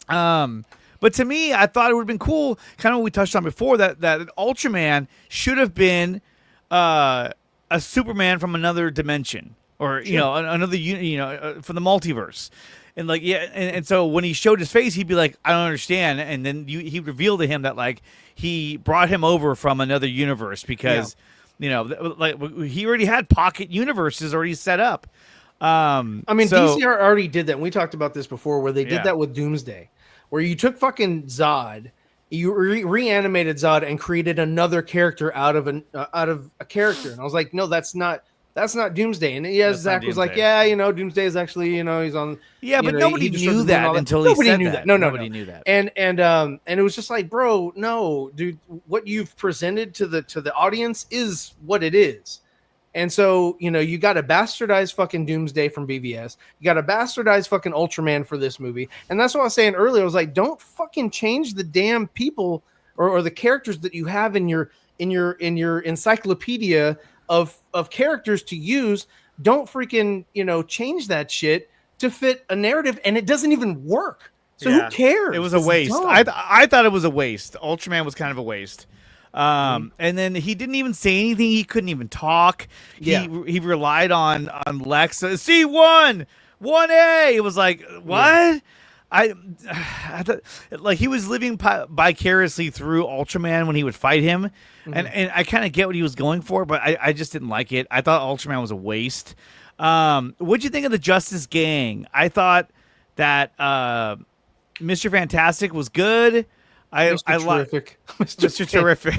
But to me, I thought it would have been cool, kind of what we touched on before, that Ultraman should have been a Superman from another dimension, or another from the multiverse. And like, yeah, and so when he showed his face, he'd be like, I don't understand. And then he revealed to him that like he brought him over from another universe because like he already had pocket universes already set up. DC already did that. And we talked about this before, where they did that with Doomsday, where you took fucking Zod, you reanimated Zod and created another character out of a character. And I was like, no, that's not Doomsday. And Zach was like, Doomsday is actually, he's on. Yeah, but nobody knew that until he said that. Nobody knew that. And it was just like, bro, no, dude, what you've presented to the audience is what it is. And so, you got a bastardized fucking Doomsday from BVS. You got a bastardized fucking Ultraman for this movie. And that's what I was saying earlier. I was like, don't fucking change the damn people or the characters that you have in your encyclopedia of characters to use. Don't freaking, change that shit to fit a narrative, and it doesn't even work. So who cares? It was a waste. I thought it was a waste. Ultraman was kind of a waste. And then he didn't even say anything. He couldn't even talk. He relied on Lex. C1, 1A. It was like, what? I thought, like, he was living vicariously through Ultraman when he would fight him. And I kind of get what he was going for, but I just didn't like it. I thought Ultraman was a waste. What'd you think of the Justice Gang? I thought that Mr. Fantastic was good. Terrific. Mr. Terrific.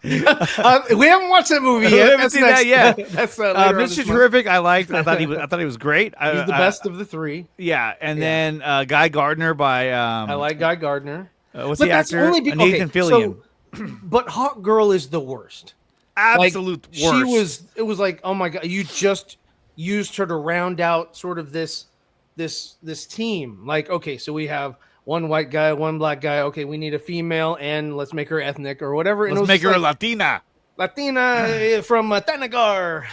We haven't watched that movie yet. We haven't seen that yet. That's Mr. Terrific. I liked. I thought he was great. He's the best of the three. Yeah, and then Guy Gardner by. I like Guy Gardner. What's the actor? Nathan Fillion. But Hawk Girl is the worst. Absolute worst. It was like, oh my god, you just used her to round out sort of this team. Like, okay, so we have one white guy, one black guy. Okay, we need a female, and let's make her ethnic or whatever. Let's make her a Latina from Thanagar.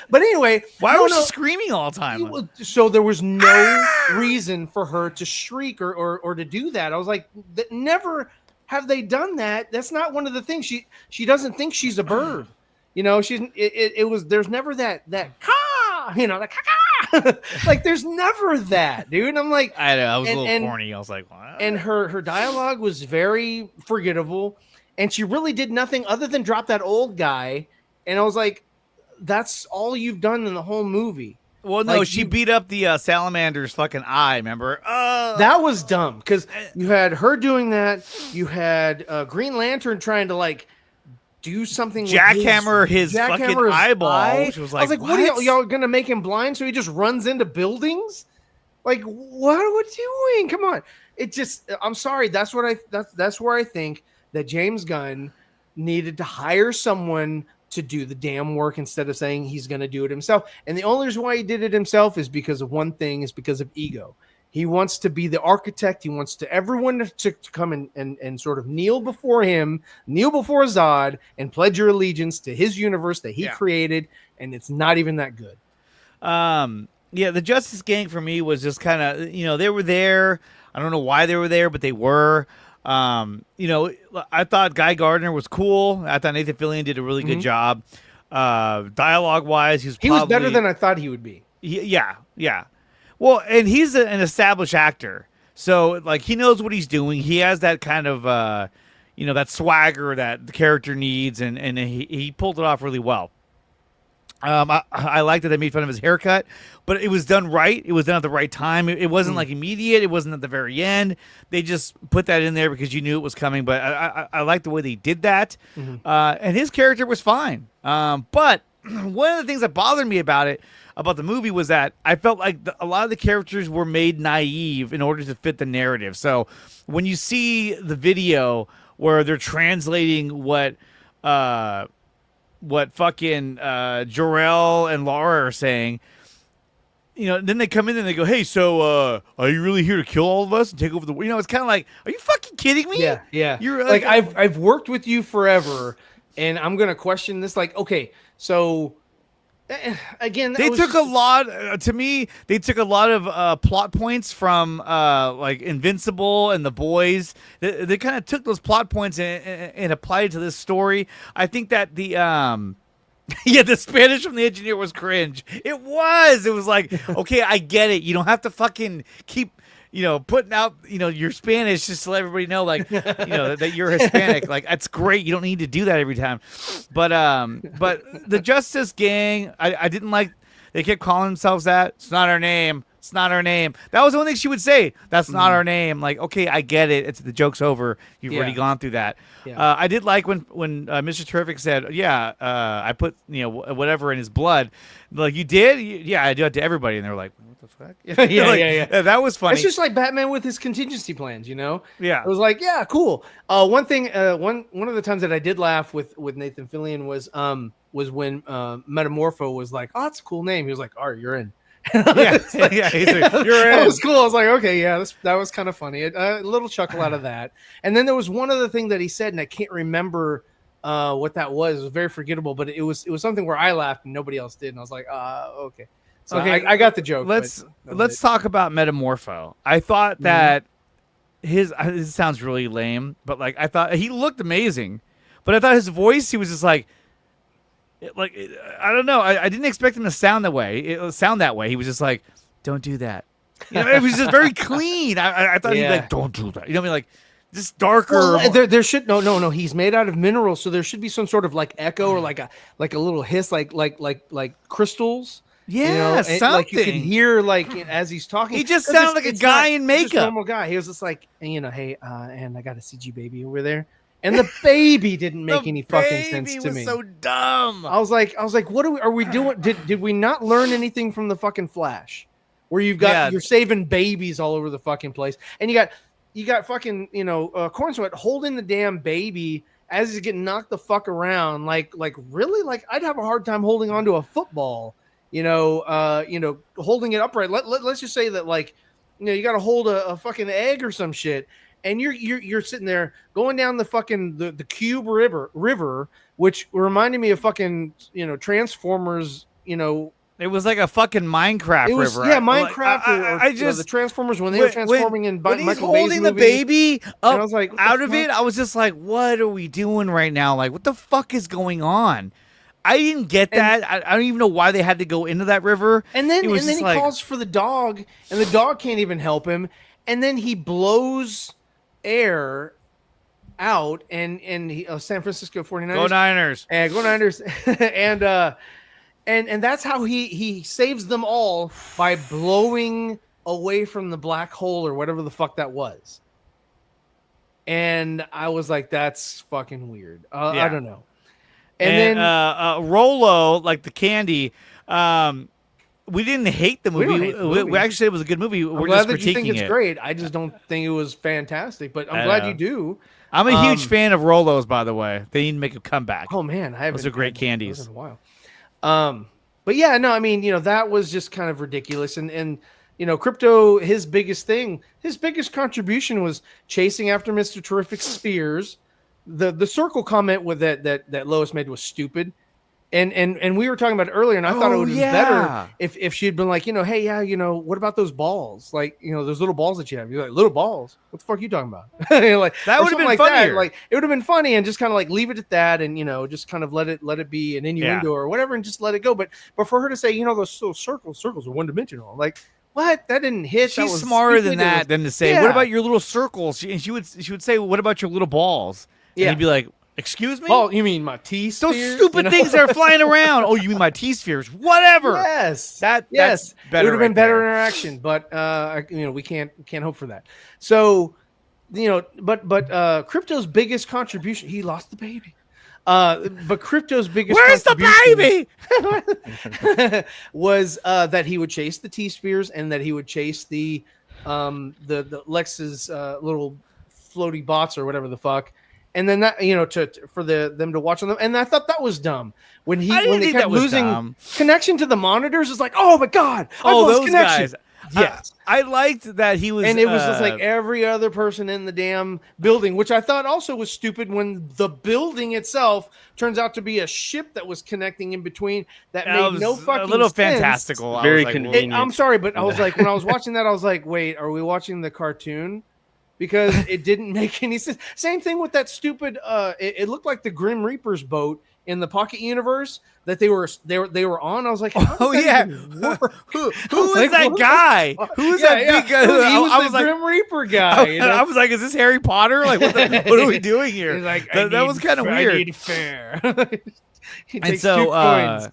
But anyway, why was she screaming all the time? So there was no reason for her to shriek or to do that. I was like, never have they done that. That's not one of the things. She doesn't think she's a bird. There's never that caw, like caw. Like there's never that, dude. And I'm like, I know, I was a little corny. I was like, what? And her dialogue was very forgettable, and she really did nothing other than drop that old guy. And I was like, that's all you've done in the whole movie. Well, no, she beat up the salamander's fucking eye, remember? That was dumb, because you had her doing that. You had Green Lantern trying to, like, do something jackhammer his fucking eyeball. Which was like, I was like, what are y'all going to make him blind so he just runs into buildings? Like, what are we doing? Come on. It just, I'm sorry. That's where I think that James Gunn needed to hire someone to do the damn work instead of saying he's going to do it himself. And the only reason why he did it himself is because of one thing, is because of ego. He wants to be the architect. He wants everyone to come and sort of kneel before him, kneel before Zod, and pledge your allegiance to his universe that he created. And it's not even that good. Yeah, the Justice Gang for me was just kind of, they were there. I don't know why they were there, but they were. I thought Guy Gardner was cool. I thought Nathan Fillion did a really good job. Dialogue wise, he was better than I thought he would be. Yeah. Well, and he's an established actor, so like he knows what he's doing. He has that kind of that swagger that the character needs, and he pulled it off really well. I liked that they made fun of his haircut, but it was done right. It was done at the right time. It wasn't like immediate. It wasn't at the very end. They just put that in there because you knew it was coming. But I liked the way they did that. And his character was fine. But one of the things that bothered me about the movie was that I felt like a lot of the characters were made naive in order to fit the narrative. So when you see the video where they're translating what fucking Jor-El and Laura are saying, then they come in and they go, hey, so are you really here to kill all of us and take over the it's kind of like, are you fucking kidding me? Yeah. You're like I've worked with you forever, and I'm going to question this. Like, okay, so again, they took a lot of plot points from like Invincible and The Boys. They kind of took those plot points and applied it to this story. I think that the the Spanish from the engineer was cringe. It was like, okay, I get it. You don't have to fucking keep putting out, your Spanish just to let everybody know, like, that you're Hispanic. Like, that's great. You don't need to do that every time. But the Justice Gang, I didn't like, they kept calling themselves that. It's not our name. It's not our name. That was the only thing she would say. That's not our name. Like, okay, I get it. The joke's over. You've already gone through that. Yeah. I did like when Mr. Terrific said, I put, whatever in his blood. Like, you did? Yeah, I do it to everybody. And they were like, what the fuck? Yeah. That was funny. It's just like Batman with his contingency plans, Yeah. It was like, yeah, cool. One thing, one of the times that I did laugh with Nathan Fillion was when Metamorpho was like, oh, that's a cool name. He was like, all right, you're in. He's like, you're in. That was cool. I was like, okay, yeah, that was kind of funny. A little chuckle out of that. And then there was one other thing that he said, and I can't remember what that was. It was very forgettable, but it was something where I laughed and nobody else did, and I was like, okay. So okay, I got the joke. Let's talk about Metamorpho. I thought that this sounds really lame, but like I thought he looked amazing, but I thought his voice, he was just like I don't know. I didn't expect him to sound that way. He was just like, don't do that. It was just very clean. I thought he'd be like, don't do that. Like just darker. Well, there should no. He's made out of minerals, so there should be some sort of like echo or like a little hiss, like crystals. Yeah, something. Like you can hear as he's talking. He just sounded like a guy in makeup. Just a normal guy. He was just like, hey, and I got a CG baby over there. And the baby didn't make any fucking sense to me. So dumb. I was like, what are we doing? Did we not learn anything from the fucking Flash, where you're saving babies all over the fucking place, and you got fucking Cornsweat holding the damn baby as he's getting knocked the fuck around, like really, like I'd have a hard time holding onto a football, holding it upright. Let's just say that you got to hold a fucking egg or some shit. And you're sitting there going down the fucking the Cube River, which reminded me of fucking Transformers. It was like a fucking Minecraft river. Yeah, Minecraft. I just the Transformers when they were transforming in when he's Michael holding Bay's the baby up I was like, out of it. I was just like, what are we doing right now? Like, what the fuck is going on? I didn't get that. I don't even know why they had to go into that river. And then he calls for the dog, and the dog can't even help him. And then he blows air out and he, San Francisco 49ers. Go Niners. And go Niners. and that's how he saves them all, by blowing away from the black hole or whatever the fuck that was. And I was like, that's fucking weird. I don't know. And then Rolo, like the candy, we didn't hate the movie. We actually said it was a good movie. We're glad just that critiquing you think it's it. great. I just don't think it was fantastic, but I'm glad you do. I'm a huge fan of Rolos, by the way. They need to make a comeback. Oh man, I haven't. Those are great had candies. those in a while. But yeah, no, I mean, that was just kind of ridiculous. And Crypto, his biggest contribution was chasing after Mr. Terrific Spears. The circle comment with that Lois made was stupid. And we were talking about it earlier, and I thought it would have been better if she'd been like, hey, yeah, what about those balls? Like, those little balls that you have. You're like, little balls? What the fuck are you talking about? Like that would have been funnier. Like it would have been funny, and just kind of like leave it at that, and just kind of let it be an innuendo or whatever, and just let it go. But for her to say, those little circles are one dimensional, like. What? That didn't hit. She's that was smarter stupid. than that than to say, what about your little circles? She would say, what about your little balls? And he'd be like, excuse me? Oh, you mean my T-spheres? Those stupid things that are flying around. Oh, you mean my T-spheres? Whatever. Yes. That's It better. would have been better interaction, but we can't hope for that. So, but Crypto's biggest contribution, he lost the baby. But Crypto's biggest where's the baby was that he would chase the T-spheres and that he would chase the Lex's little floaty bots or whatever the fuck, and then that for them to watch on them. And I thought that was dumb when they kept losing connection to the monitors. It's like, oh my god, those connection. Guys. Yes, I liked that he was, and it was just like every other person in the damn building, which I thought also was stupid. When the building itself turns out to be a ship that was connecting in between, that made no fucking a little sense. fantastical. Very convenient. I'm sorry, but I was like, when I was watching that, I was like, wait, are we watching the cartoon? Because it didn't make any sense. Same thing with that stupid. It looked like the Grim Reaper's boat in the Pocket Universe that they were on. I was like, who is that guy? Who's that big guy? He was I the was like, Grim Reaper guy. I was like, is this Harry Potter? Like, what are we doing here? Like, that was kind of weird. I need fair. He and takes so, 2 coins.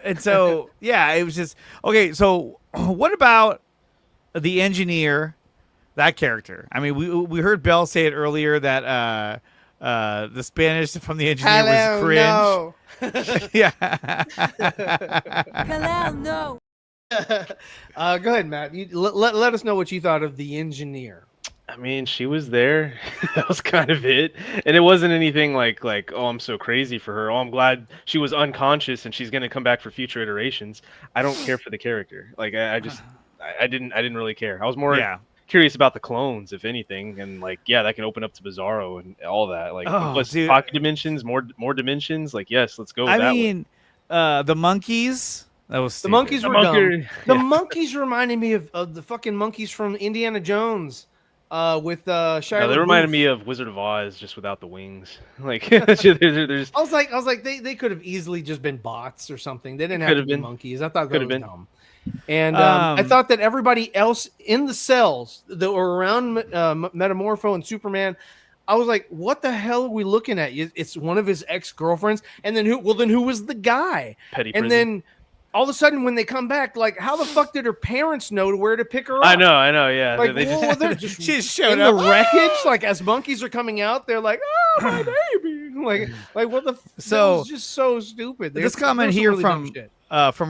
and so, yeah, it was just okay. So, what about the engineer? That character. I mean, we heard Belle say it earlier that the Spanish from the engineer was cringe. No. Yeah. Hello, no. Go ahead, Matt. Let us know what you thought of the engineer. I mean, she was there. That was kind of it. And it wasn't anything like, oh, I'm so crazy for her. Oh, I'm glad she was unconscious and she's going to come back for future iterations. I don't care for the character. Like, I didn't really care. I was more curious about the clones, if anything. And like, that can open up to Bizarro and all that. Like, plus pocket dimensions, more dimensions. Like, yes, let's go. The monkeys. That was stupid. The monkeys were dumb. The monkeys reminded me of the fucking monkeys from Indiana Jones. With Shia LaBeouf. They reminded me of Wizard of Oz, just without the wings. Like, there's... I was like, they could have easily just been bots or something. They didn't have to be monkeys. I thought that was dumb. And I thought that everybody else in the cells that were around Metamorpho and Superman, I was like, what the hell are we looking at? It's one of his ex-girlfriends. And then who was the guy? Petty and prison. then all of a sudden, when they come back, like, how the fuck did her parents know where to pick her up? I know, yeah. Like, they're just she showed up the wreckage. Like, as monkeys are coming out, they're like, "Oh, my baby!" Like what the? So that was just so stupid. This comment here from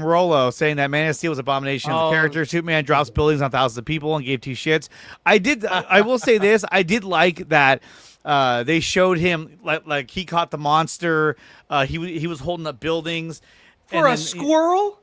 Rolo saying that Man of Steel was abomination of the character. Superman drops buildings on thousands of people and gave 2 shits. I will say this. I did like that. They showed him like he caught the monster. He was holding up buildings. For a squirrel?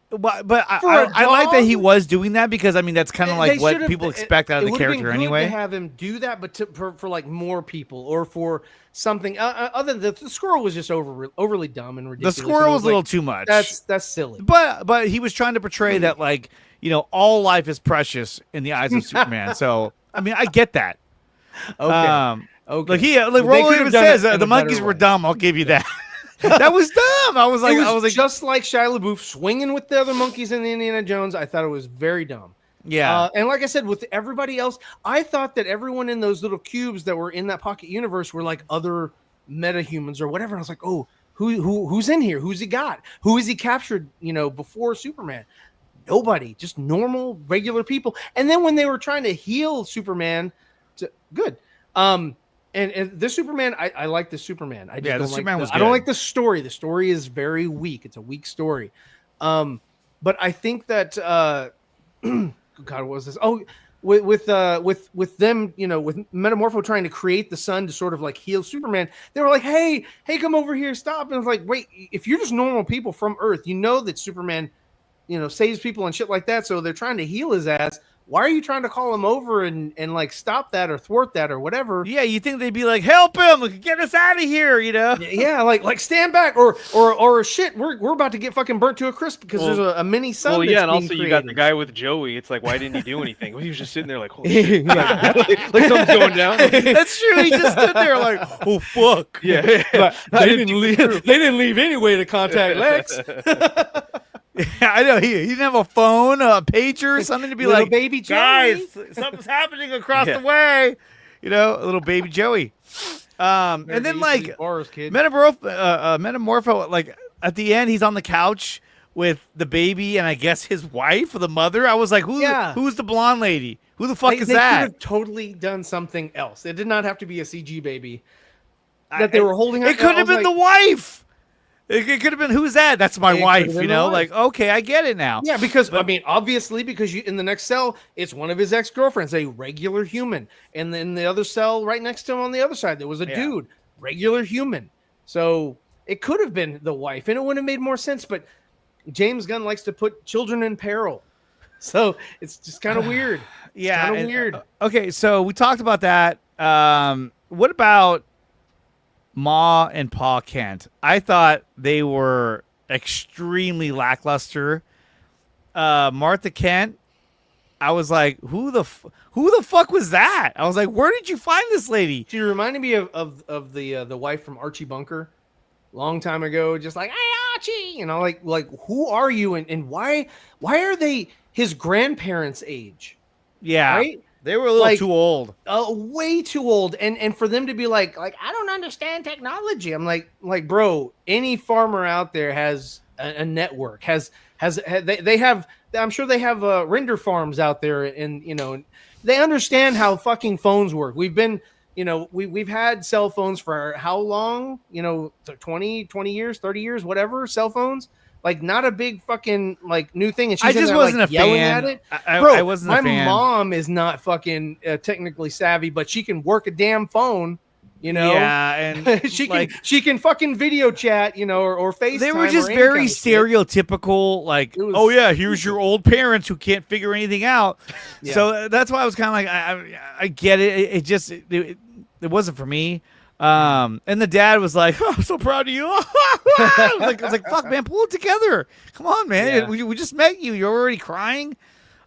But I like that he was doing that because, I mean, that's kind of like what people expect out of the character anyway. To have him do that, but for like more people or for something other than the squirrel was just overly dumb and ridiculous. The squirrel was a little too much. That's silly. But he was trying to portray that, like, all life is precious in the eyes of Superman. So, I mean, I get that. Okay. Okay. Like Rolo even says the monkeys were dumb. I'll give you that. That was dumb. I was like, just like Shia LaBeouf swinging with the other monkeys in the Indiana Jones. I thought it was very dumb. Yeah. And like I said, with everybody else, I thought that everyone in those little cubes that were in that pocket universe were like other metahumans or whatever. And I was like, oh, who's in here? Who's he got? Who is he captured? Before Superman? Nobody. Just normal, regular people. And then when they were trying to heal Superman, good. And this Superman, I like the Superman. I just don't like the story. The story is very weak. It's a weak story. But I think that God, what was this? Oh, with them, with Metamorpho trying to create the sun to sort of like heal Superman, they were like, hey, come over here, stop. And it's like, wait, if you're just normal people from Earth, that Superman, saves people and shit like that. So they're trying to heal his ass. Why are you trying to call him over and like stop that or thwart that or whatever? Yeah, you think they'd be like, help him, get us out of here, Yeah, like stand back or shit. We're about to get fucking burnt to a crisp because there's a mini sun. Well, yeah, and also created. You got the guy with Joey. It's like, why didn't he do anything? Well, he was just sitting there like, holy shit, like something's going down. That's true. He just stood there like, oh fuck. Yeah, they didn't leave. They didn't leave anyway to contact Lex. Yeah, I know. He didn't have a phone, a pager, something to be Little like, baby Joey. guys, something's happening across the way. A little baby Joey. And then like bars, kid. Metamorpho, like at the end, he's on the couch with the baby and I guess his wife or the mother. I was like, who's the blonde lady? Who the fuck is they that? They could have totally done something else. It did not have to be a CG baby that they were holding. It could have been the wife. It could have been, who's that? That's my wife, like, okay, I get it now. Yeah, because, obviously, because in the next cell, it's one of his ex-girlfriends, a regular human. And then the other cell right next to him on the other side, there was a dude, regular human. So it could have been the wife, and it would have made more sense, but James Gunn likes to put children in peril. So it's just kind of weird. Yeah. Weird. Okay, so we talked about that. What about Ma and Pa Kent? I thought they were extremely lackluster. Martha Kent, I was like, who the fuck was that? I was like, where did you find this lady? She reminded me of the wife from Archie Bunker, long time ago. Just like, hey Archie, like who are you and why are they his grandparents' age? Yeah, right. They were a little too old. Way too old. And for them to be like, I don't understand technology. I'm like, bro, any farmer out there has a network, they have, I'm sure they have render farms out there. And, they understand how fucking phones work. We've been, we've had cell phones for how long, 20 years, 30 years, whatever, cell phones. Like, not a big fucking new thing. And she's I just wasn't a yelling fan. At it. Bro, I wasn't a fan. My mom is not fucking technically savvy, but she can work a damn phone. Yeah, and she can fucking video chat, or FaceTime. They were just very stereotypical, like, oh yeah, here's your old parents who can't figure anything out. Yeah. So that's why I was kind of like, I get it. It wasn't for me. And the dad was like, oh, I'm so proud of you. I was like, fuck, man, pull it together. Come on, man. Yeah. We just met you. You're already crying.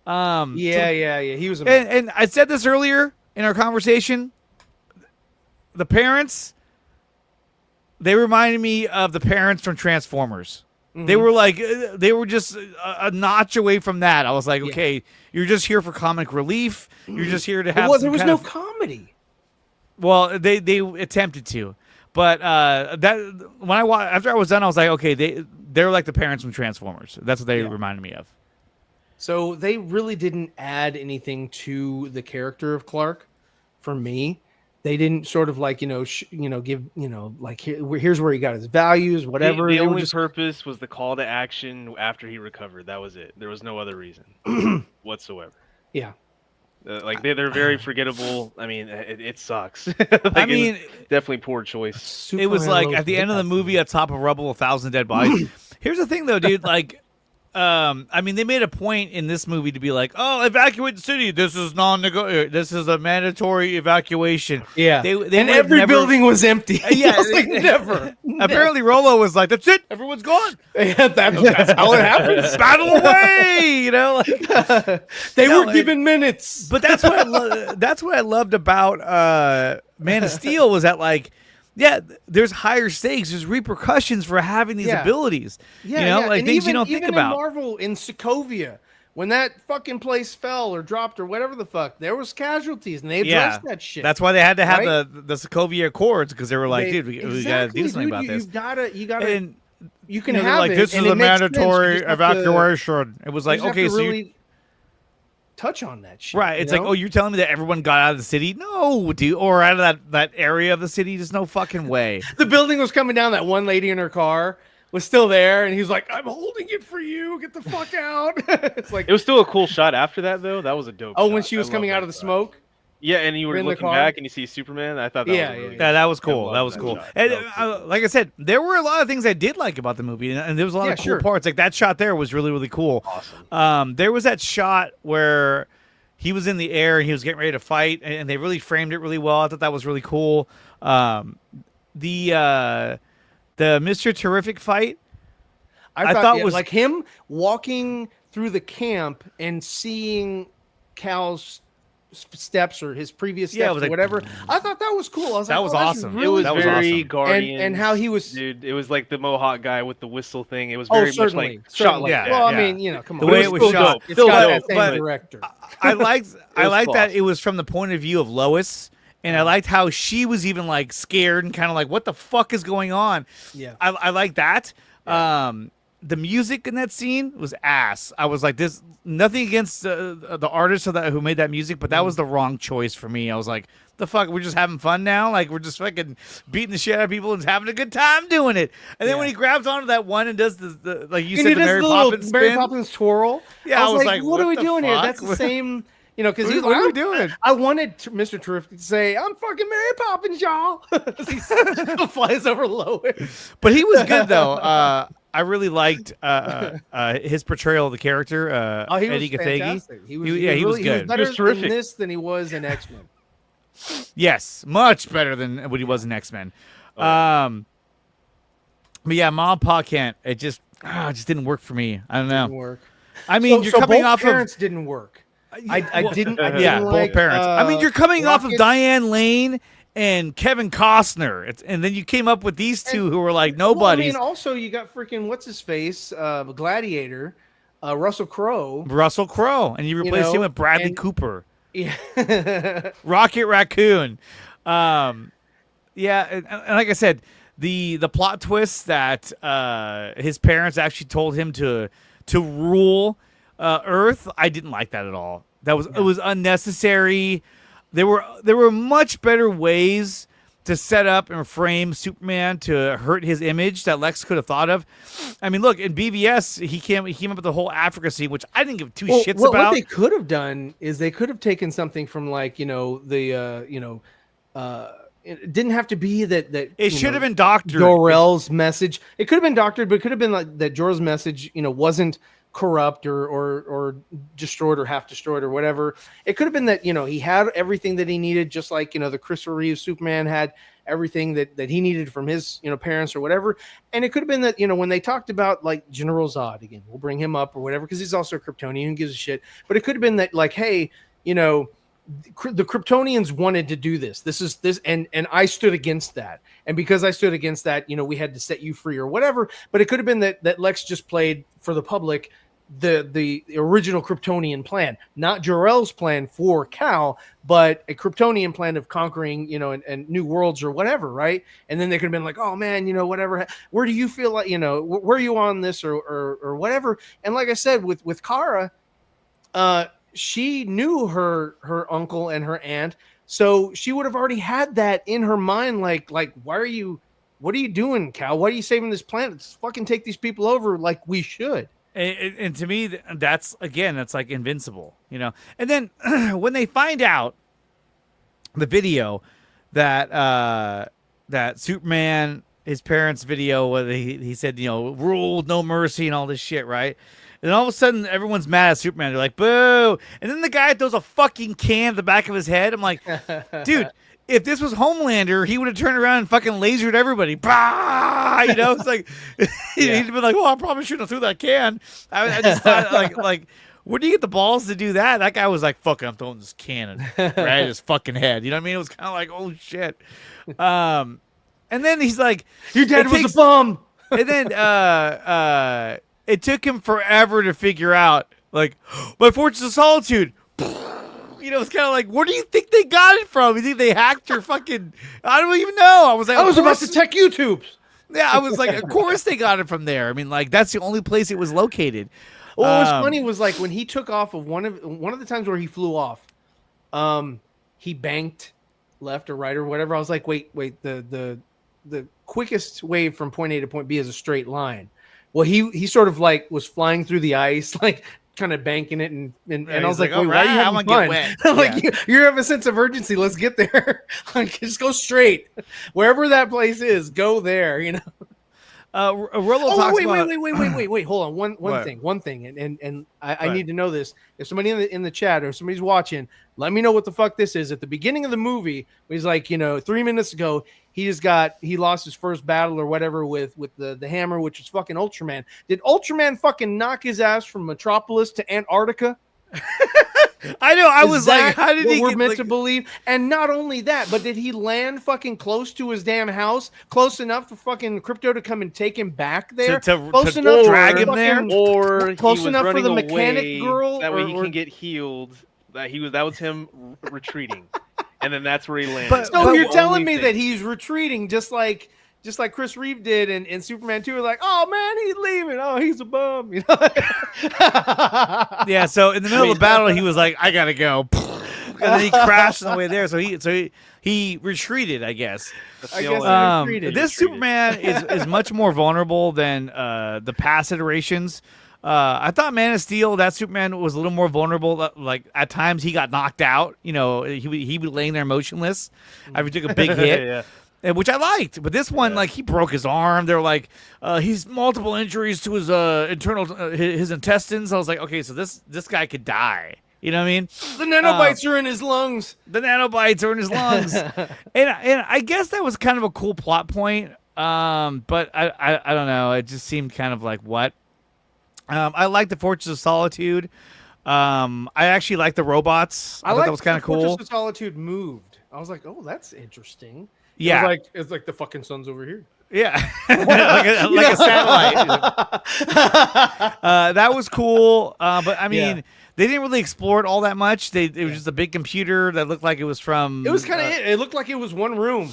Yeah. He was. And I said this earlier in our conversation. The parents, they reminded me of the parents from Transformers. Mm-hmm. They were just a notch away from that. I was like, okay, you're just here for comic relief. You're just here to have. Well, there was no comedy. Well, they attempted to, but that after I was done, I was like, okay, they're like the parents from Transformers. That's what they reminded me of. So they really didn't add anything to the character of Clark for me. They didn't sort of give here's where he got his values, whatever. The only purpose was the call to action after he recovered. That was it. There was no other reason whatsoever. Yeah. They're very forgettable. I mean, it sucks. Definitely poor choice. It was like at the end of the movie, at top of rubble, 1,000 dead bodies. Here's the thing, though, dude. They made a point in this movie to be like, oh, evacuate the city. This is non-negotiable. This is a mandatory evacuation. Yeah. And every building was empty. Yeah. Never. Apparently, Rolo was like, that's it. Everyone's gone. Yeah, that's how it happens. Battle away. They were given minutes. But that's what I loved about Man of Steel was that, there's higher stakes. There's repercussions for having these abilities. Yeah, things you don't think about. In Marvel, in Sokovia, when that fucking place fell or dropped or whatever the fuck, there was casualties, and they addressed that shit. That's why they had to have the Sokovia Accords, because they were like, dude, we got to do something about this. You gotta. And you can have like, it. this is a mandatory evacuation. It was like, okay, so really touch on that shit. Right. It's like, oh, you're telling me that everyone got out of the city? No, dude. Or out of that area of the city? There's no fucking way. The building was coming down, that one lady in her car. was still there, and he's like, "I'm holding it for you. Get the fuck out!" It's like It was still a cool shot after that, though. That was a dope. oh, shot. when she was I coming love out that of the shot. smoke. Yeah, and you were In the looking car? back and you see Superman. I thought that Yeah, was yeah, really yeah. That was I cool. love That was cool. shot. And That was so cool. like I said, there were a lot of things I did like about the movie, and there was a lot Yeah, of cool sure. parts. Like that shot there was really, really cool. Awesome. There was that shot where he was in the air and he was getting ready to fight, and they really framed it really well. I thought that was really cool. The Mr. Terrific fight, I thought yeah, was like him walking through the camp and seeing Cal's steps or his previous steps Yeah, it or was like- whatever. I thought that was cool. I was That like, was oh, that's awesome. really It was That was very awesome. Guardian, and how he was. dude. It was like the Mohawk guy with the whistle thing. It was Oh, very much certainly, like shot like Yeah, that. Well, yeah. I mean, you know, come The on. way It's it was still shot. dope. It's Still got dope, that same but- director. I liked was that class. it was from the point of view of Lois, and I liked how she was even like scared and kind of like, what the fuck is going on? Yeah. I like that. The music in that scene was ass. I was like, this nothing against the artist who made that music, but that was the wrong choice for me. I was like, the fuck, we're just having fun now, like we're just fucking beating the shit out of people and having a good time doing it. And then when he grabs onto that one and does the like you And said, he the does Mary the little Poppins Mary spin. Poppins twirl. Yeah, I was like, what are we the doing here? fuck? That's the same, you know, because What he's are like, we doing? I wanted Mr. Terrific to say, "I'm fucking Mary Poppins, y'all." He flies over Lois. But he was good though. I really liked his portrayal of the character, Oh, he was Eddie Gathegi. fantastic. He was Yeah, he was really, good. He was better He was terrific. in this than he was in X-Men. Yes, much better than what he was in X-Men. But yeah, Mom Pa Kent, it just didn't work for me. I don't know. Didn't work. I mean, you're coming both off parents didn't work. I didn't. yeah, like, both parents. I mean, you're coming off of Rocket's- Diane Lane and Kevin Costner, and then you came up with these two who were like Well, I nobodies. mean, also you got freaking what's his face, Gladiator, Russell Crowe. Russell Crowe, and you replaced him know, with Bradley and- Cooper. Yeah. Rocket Raccoon. Yeah, and like I said, the plot twist that his parents actually told him to rule Earth, I didn't like that at all. It was unnecessary. There were much better ways to set up and frame Superman to hurt his image that Lex could have thought of. I mean, look, in BVS, he came up with the whole Africa scene, which I didn't give two shits What about. they could have done is they could have taken something from like it didn't have to be that It should have been doctored. Jor-El's message. It could have been doctored, but it could have been like that Jor-El's message, wasn't corrupt or destroyed or half destroyed or whatever. It could have been that, he had everything that he needed, just like, the Christopher Reeve Superman had everything that he needed from his, parents or whatever. And it could have been that, when they talked about like General Zod, again, we'll bring him up or whatever, because he's also a Kryptonian, who gives a shit. But it could have been that like, hey, the Kryptonians wanted to do this. And I stood against that. And because I stood against that, we had to set you free or whatever. But it could have been that Lex just played for the public the original Kryptonian plan, not Jor-El's plan for Cal, but a Kryptonian plan of conquering, and new worlds or whatever, right? And then they could have been like, oh man, whatever. Where do you feel like, where are you on this or whatever? And like I said, with Kara, she knew her uncle and her aunt, so she would have already had that in her mind. Like, what are you doing, Cal? Why are you saving this planet? Let's fucking take these people over like we should. And to me, that's like Invincible, And then when they find out the video that Superman, his parents' video, where he said, rule, no mercy, and all this shit, right? And then all of a sudden, everyone's mad at Superman. They're like, boo! And then the guy throws a fucking can at the back of his head. I'm like, dude. If this was Homelander, he would have turned around and fucking lasered everybody. Bah! It's like he'd been like, "Oh, I probably shouldn't have threw that can." I just thought, like, where do you get the balls to do that? That guy was like, "Fuck, I'm throwing this cannon right at his fucking head." You know what I mean? It was kind of like, "Oh shit." And then he's like, "Your dad was a bum." And then it took him forever to figure out, like, my Fortress of Solitude. It's kind of like, where do you think they got it from? You think they hacked your fucking? I don't even know. I was like, I was about to tech YouTubes. Yeah, I was like, of course they got it from there. I mean, like, that's the only place it was located. Well, what was funny was like when he took off of one of the times where he flew off, he banked left or right or whatever. I was like, wait, the quickest way from point A to point B is a straight line. Well, he sort of like was flying through the ice, like kind of banking it, and I was like, wait, why are you having fun? Like you have a sense of urgency. Let's get there. Like, just go straight wherever that place is. Go there. You know. Rollo talks about. Wait. Hold on. One thing. And I need to know this. If somebody in the chat or somebody's watching, let me know what the fuck this is. At the beginning of the movie, he's like, 3 minutes ago, he lost his first battle or whatever with the hammer, which is fucking Ultraman. Did Ultraman fucking knock his ass from Metropolis to Antarctica? I know. I was like, how did he we're get, meant to believe? And not only that, but did he land fucking close to his damn house, close enough for fucking Crypto to come and take him back there, close enough to drag him there, or close enough for the mechanic girl, that way he can get healed. That was him retreating, and then that's where he landed. So you're telling me that he's retreating, just like Chris Reeve did in Superman 2, like, oh man, he's leaving. Oh, he's a bum. Yeah. So in the middle of the battle, he was like, I gotta go, and then he crashed on the way there. So he retreated, I guess. This Superman is much more vulnerable than the past iterations. I thought Man of Steel, that Superman was a little more vulnerable. Like at times he got knocked out. He'd be laying there motionless after he took a big hit. Yeah. Which I liked, but this one, like, he broke his arm. They're like, he's multiple injuries to his his intestines. I was like, okay, so this guy could die. You know what I mean? The nanobites are in his lungs. And I guess that was kind of a cool plot point. But I don't know. It just seemed kind of like what. I like the Fortress of Solitude. I actually like the robots. I thought that was kind of cool. Fortress of Solitude moved. I was like, oh, that's interesting. Yeah, it's like the fucking sun's over here. Yeah, like a satellite. That was cool, but I mean, they didn't really explore it all that much. It was just a big computer that looked like it was from. It was kind of it looked like it was one room.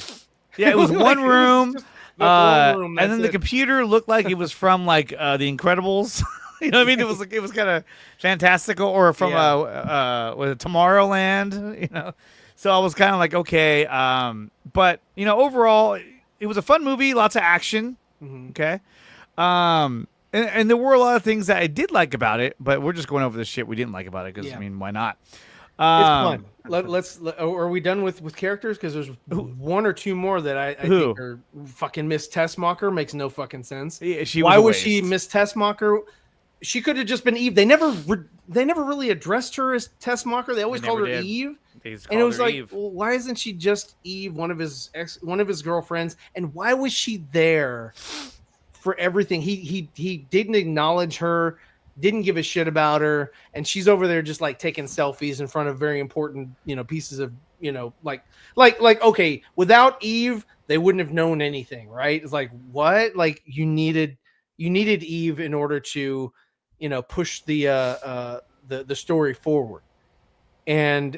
Yeah, it was one room. And then the computer looked like it was from like The Incredibles. You know what I mean? It was kind of fantastical, or from Tomorrowland. So I was kind of like, okay, but overall, it was a fun movie, lots of action. Mm-hmm. Okay, and there were a lot of things that I did like about it, but we're just going over the shit we didn't like about it because I mean, why not? It's fun. Are we done with characters? Because there's one or two more that I think are fucking Miss Tessmacher. Makes no fucking sense. Yeah, why was she Miss Tessmacher? She could have just been Eve. They never really addressed her as Tessmacher. They always called her Eve. And it was like, well, why isn't she just Eve, one of his girlfriends? And why was she there for everything? He didn't acknowledge her, didn't give a shit about her, and she's over there just like taking selfies in front of very important, pieces of, like okay, without Eve, they wouldn't have known anything, right? It's like, what? Like you needed Eve in order to, push the story forward. And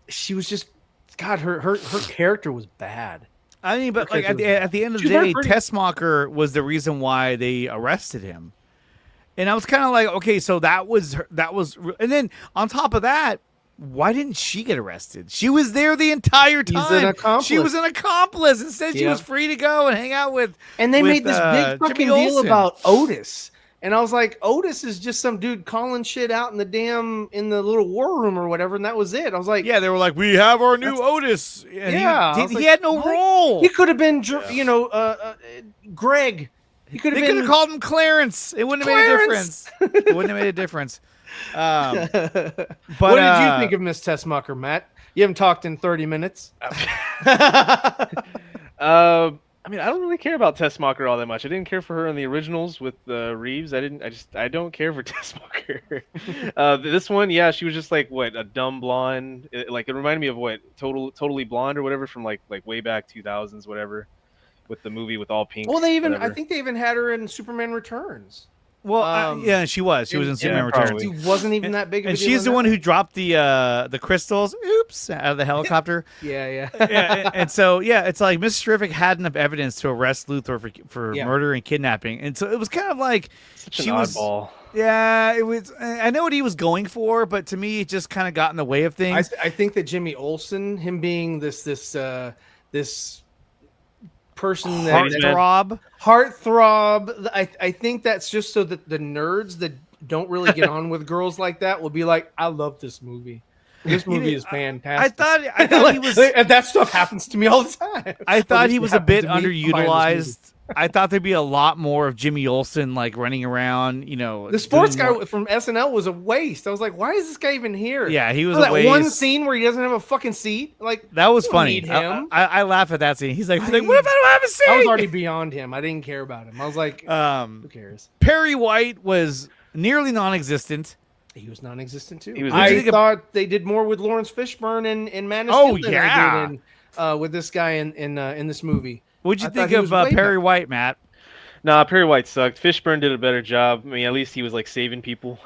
she was just, God, her character was bad. I mean, but like at the end of the day, Tessmacher was the reason why they arrested him. And I was kind of like, okay, so that was, and then on top of that, why didn't she get arrested? She was there the entire time. She was an accomplice. Instead, she was free to go and hang out with. And they made this big fucking deal about Otis. And I was like, Otis is just some dude calling shit out in the little war room or whatever, and that was it. I was like, yeah, they were like, we have our new Otis. And he had no role. He could have been, Greg. They could have called him Clarence. It wouldn't have made a difference. It wouldn't have made a difference. But what did you think of Miss Tessmacher, Matt? You haven't talked in 30 minutes. I mean, I don't really care about Tessmacher all that much. I didn't care for her in the originals with Reeves. I don't care for Tessmacher. This one, yeah, she was just like a dumb blonde. It reminded me of Totally Blonde or whatever from like way back 2000s, whatever, with the movie with all pink. Well, I think they even had her in Superman Returns. Well, yeah, she was. She was in Superman Returns. She wasn't even that big of a deal. And she's the one who dropped the crystals, out of the helicopter. Yeah. And so, yeah, it's like Mrs. Terrific had enough evidence to arrest Luthor for murder and kidnapping. And so it was kind of like she was oddball. Yeah, it was. I know what he was going for, but to me, it just kind of got in the way of things. I think that Jimmy Olsen, him being this person that Heartthrob. I think that's just so that the nerds that don't really get on with girls like that will be like, I love this movie. This movie is fantastic. I thought he was. And that stuff happens to me all the time. I thought he was a bit underutilized. I thought there'd be a lot more of Jimmy Olsen like running around. The sports guy from SNL was a waste. I was like, why is this guy even here? Yeah, he was a that waste. one scene where he doesn't have a fucking seat. Like that was funny. I laugh at that scene. He's like, what if I don't have a seat? I was already beyond him. I didn't care about him. I was like, who cares? Perry White was nearly non-existent. He was non-existent too. I thought they did more with Lawrence Fishburne and Man of Steel than they did with this guy in this movie. What'd you think of Perry White, Matt? Nah, Perry White sucked. Fishburne did a better job. I mean, at least he was like saving people.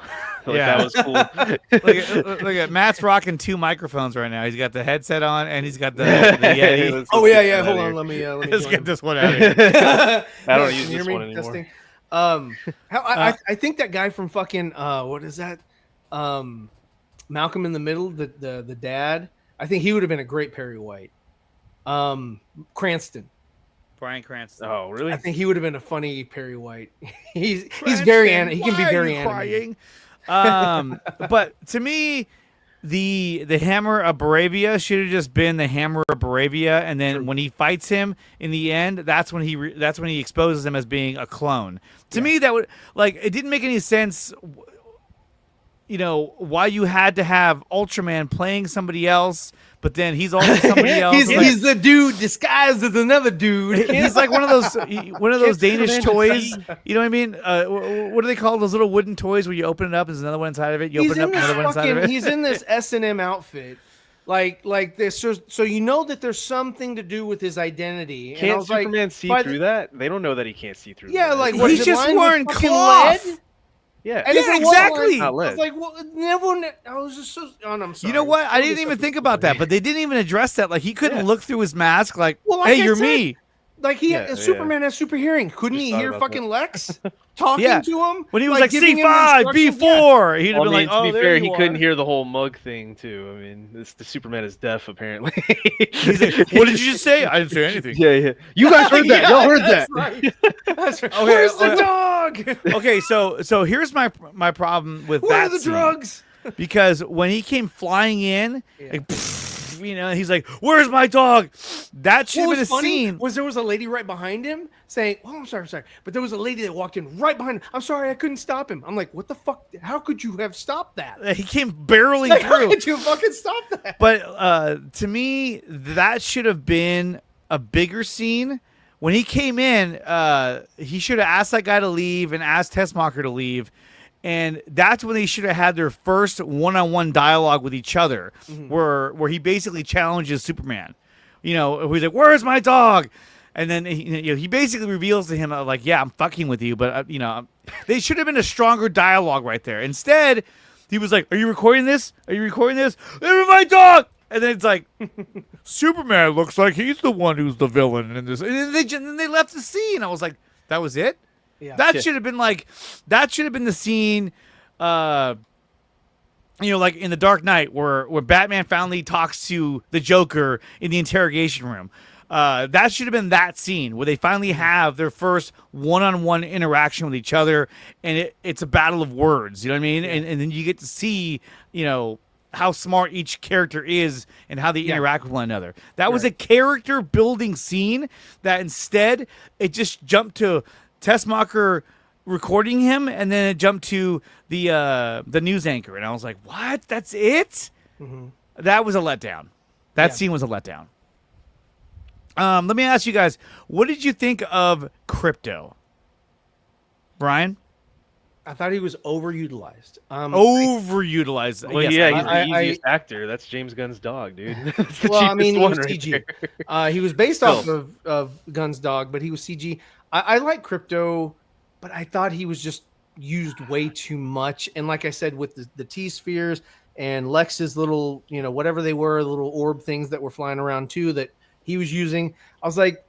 That was cool. look at Matt's rocking 2 microphones right now. He's got the headset on and he's got the Yeti. Yeah. Hold on, let me let's get this one out of here. I don't use this one anymore. I think that guy from fucking what is that? Malcolm in the Middle, the dad. I think he would have been a great Perry White. Cranston. Bryan Cranston. Oh, really? I think he would have been a funny Perry White. He's very he can be very crying. But to me, the Hammer of Baravia should have just been the Hammer of Baravia, and then when he fights him in the end, that's when he exposes him as being a clone. To me, that would it didn't make any sense. Why you had to have Ultraman playing somebody else, but then he's also somebody else. he's the dude disguised as another dude. He's like one of those Danish toys. You know what I mean? What do they call those little wooden toys where you open it up, there's another one inside of it. You open it up, another one inside of it. He's in this S&M outfit. Like this, so you know that there's something to do with his identity. Can't Superman see through that? They don't know that he can't see through. Yeah, that. he's just wearing cloth. Yeah, exactly. I was like, well, I was just so. Oh, no, I'm sorry. You know what? I didn't even think about that, but they didn't even address that. Like he couldn't look through his mask. Like, hey, you're me. Like Superman has super hearing. Couldn't he hear fucking Lex talking to him when he was like C5, B4? He'd have been like, to be fair, he couldn't hear the whole mug thing too. I mean, the Superman is deaf apparently. He's like, what did you just say? I didn't say anything. Yeah. You guys heard that? Y'all heard that? Right. That's right. Where's the dog? Okay, so here's my problem with that. Where are the drugs? Because when he came flying in, he's like, "Where's my dog?" That should have been a scene. There was a lady right behind him saying, "Oh, I'm sorry," but there was a lady that walked in right behind him. I'm sorry, I couldn't stop him. I'm like, "What the fuck? How could you have stopped that?" He came barreling through. How could you fucking stop that? But to me, that should have been a bigger scene. When he came in, he should have asked that guy to leave and asked Tessmacher to leave. And that's when they should have had their first one-on-one dialogue with each other, where he basically challenges Superman. He's like, "Where's my dog?" And then he basically reveals to him like, "Yeah, I'm fucking with you," but they should have been a stronger dialogue right there. Instead, he was like, "Are you recording this? Are you recording this? Where's my dog?" And then it's like, Superman looks like he's the one who's the villain in this. And then they left the scene. I was like, that was it? Yeah. That should have been the scene, like in The Dark Knight where Batman finally talks to the Joker in the interrogation room. That should have been that scene where they finally have their first one-on-one interaction with each other, and it's a battle of words. You know what I mean? Yeah. And then you get to see, how smart each character is and how they interact with one another. That was a character building scene that instead it just jumped to Tessmacher recording him, and then it jumped to the news anchor, and I was like, "What? That's it?" Mm-hmm. That was a letdown. That scene was a letdown. Let me ask you guys, what did you think of Crypto, Brian? I thought he was overutilized. Overutilized. Well, yes, he's the easiest actor. That's James Gunn's dog, dude. He was CG. He was based off of Gunn's dog, but he was CG. I like Crypto, but I thought he was just used way too much. And like I said, with the T-spheres and Lex's little, whatever they were, little orb things that were flying around too that he was using, I was like,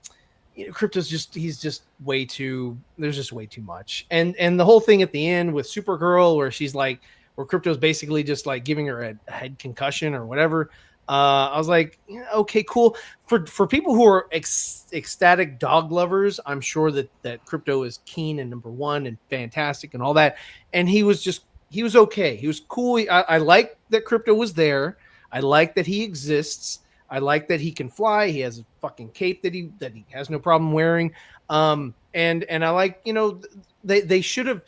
Crypto's he's just way too, there's just way too much. And the whole thing at the end with Supergirl where she's like, where Crypto's basically just like giving her a head concussion or whatever. I was like, yeah, okay, cool. For people who are ecstatic dog lovers, I'm sure that Crypto is keen and number one and fantastic and all that. And he was okay. He was cool. I like that Crypto was there. I like that he exists. I like that he can fly. He has a fucking cape that he has no problem wearing. And I like, they should have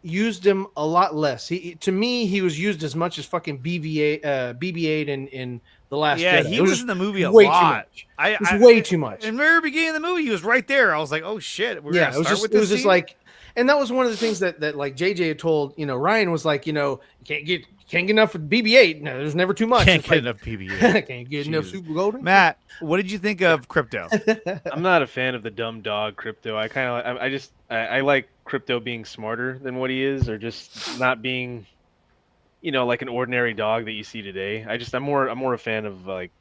used him a lot less. To me, he was used as much as fucking BB-8 in the last. Yeah, Jedi. he was in the movie a way lot. Too much. It was way too much. In the very beginning of the movie, he was right there. I was like, oh shit. We're gonna start with this just like, and that was one of the things that like JJ had told Ryan was like, you can't get enough of BB-8. No, there's never too much. Can't get enough BB-8. Can't get enough Super Golden. Matt, what did you think of Crypto? I'm not a fan of the dumb dog Crypto. I like Crypto being smarter than what he is, or just not being, like an ordinary dog that you see today. I'm more a fan of like,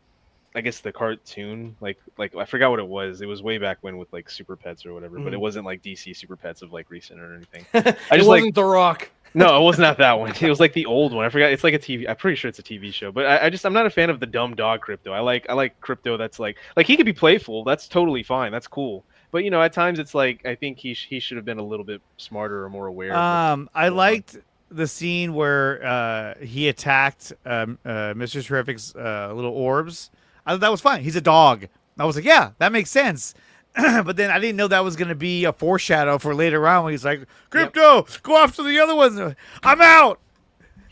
I guess the cartoon, like I forgot what it was. It was way back when with like Super Pets or whatever, but it wasn't like DC Super Pets of like recent or anything. It wasn't The Rock. No, it was not that one. It was like the old one. I forgot. It's like a TV. I'm pretty sure it's a TV show. But I'm not a fan of the dumb dog Crypto. I like Crypto that's like he could be playful. That's totally fine. That's cool. But at times it's like I think he should have been a little bit smarter or more aware. I liked the scene where he attacked Mr. Terrific's little orbs. I thought that was fine. He's a dog. I was like, yeah, that makes sense. But then I didn't know that was going to be a foreshadow for later on when he's like, Crypto, go after the other ones. I'm out.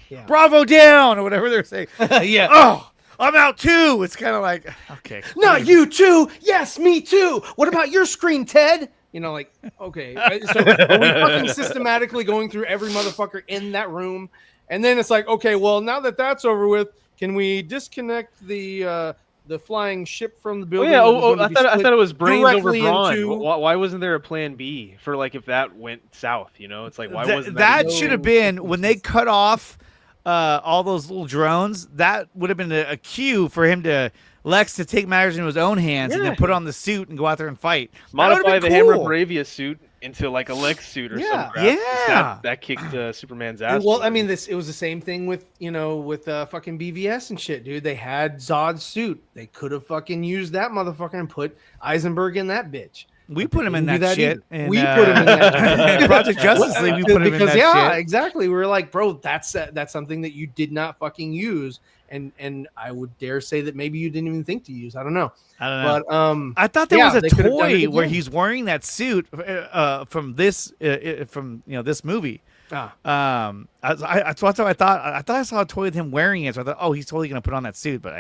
Yeah. Bravo down, or whatever they're saying. Yeah. Oh, I'm out too. It's kind of like, okay. Not you too. Yes, me too. What about your screen, Ted? Okay. So are we fucking systematically going through every motherfucker in that room? And then it's like, okay, well, now that that's over with, can we disconnect the flying ship from the building? I thought it was brains over brawn. Why wasn't there a plan B for like if that went south? It's like why wasn't that should have been when they cut off all those little drones. That would have been a cue for him to Lex to take matters into his own hands and then put on the suit and go out there and fight. Modify the Hammer Bravia suit into like a Lex suit or some crap. Yeah, that kicked Superman's ass. Well, I mean, it was the same thing with fucking BVS and shit, dude. They had Zod's suit. They could have fucking used that motherfucker and put Eisenberg in that bitch. We put him in that shit. And, we put him in that shit. Project Justice League, we put him in that shit. Exactly. We were like, bro, that's something that you did not fucking use. And I would dare say that maybe you didn't even think to use. I don't know. But I thought there was a toy where he's wearing that suit from this this movie. That's what I thought. I thought I saw a toy with him wearing it. So I thought, oh, he's totally gonna put on that suit. But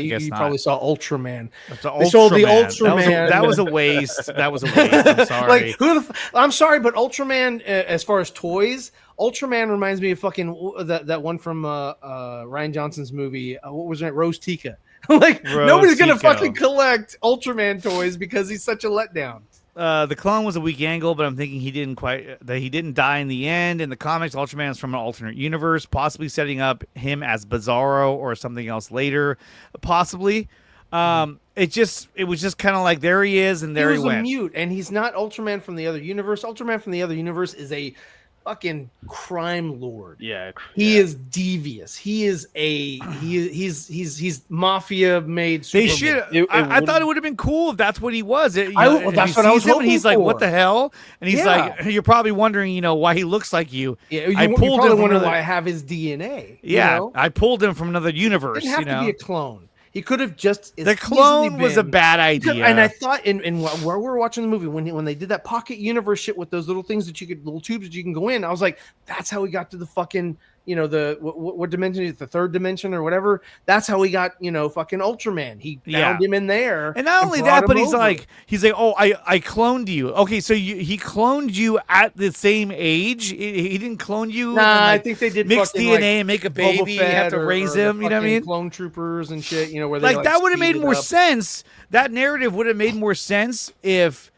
you probably saw Ultraman. They sold the Ultraman. That was a waste. That was a waste. I'm sorry. I'm sorry, but Ultraman, as far as toys, Ultraman reminds me of fucking that one from Ryan Johnson's movie. What was it? Rose Tika. Nobody's gonna fucking collect Ultraman toys because he's such a letdown. The clone was a weak angle, but I'm thinking he didn't die in the end. In the comics, Ultraman is from an alternate universe, possibly setting up him as Bizarro or something else later, possibly. It was just kind of like there he is and there he went. He was a mute, and he's not Ultraman from the other universe. Ultraman from the other universe is a fucking crime lord. Yeah, he is devious. He is he's mafia made. They should. I thought it would have been cool if that's what he was. That's what I was hoping. He's like, what the hell? And he's like, you're probably wondering, why he looks like you. Yeah, I pulled him. Wondering why I have his DNA. Yeah, I pulled him from another universe. It didn't have to be a clone. He could have just. The clone was a bad idea. And I thought in where we were watching the movie when they did that pocket universe shit with those little things little tubes that you can go in, I was like, that's how we got to the fucking, what dimension is it? The third dimension or whatever. That's how we got, fucking Ultraman. He found him in there. And not only that, but he's like, oh, I cloned you. Okay, so he cloned you at the same age. He didn't clone you. Nah, I think they did mix DNA and make a baby. You have to raise him. You know what I mean? Clone troopers and shit. Where they that would have made more sense. That narrative would have made more sense if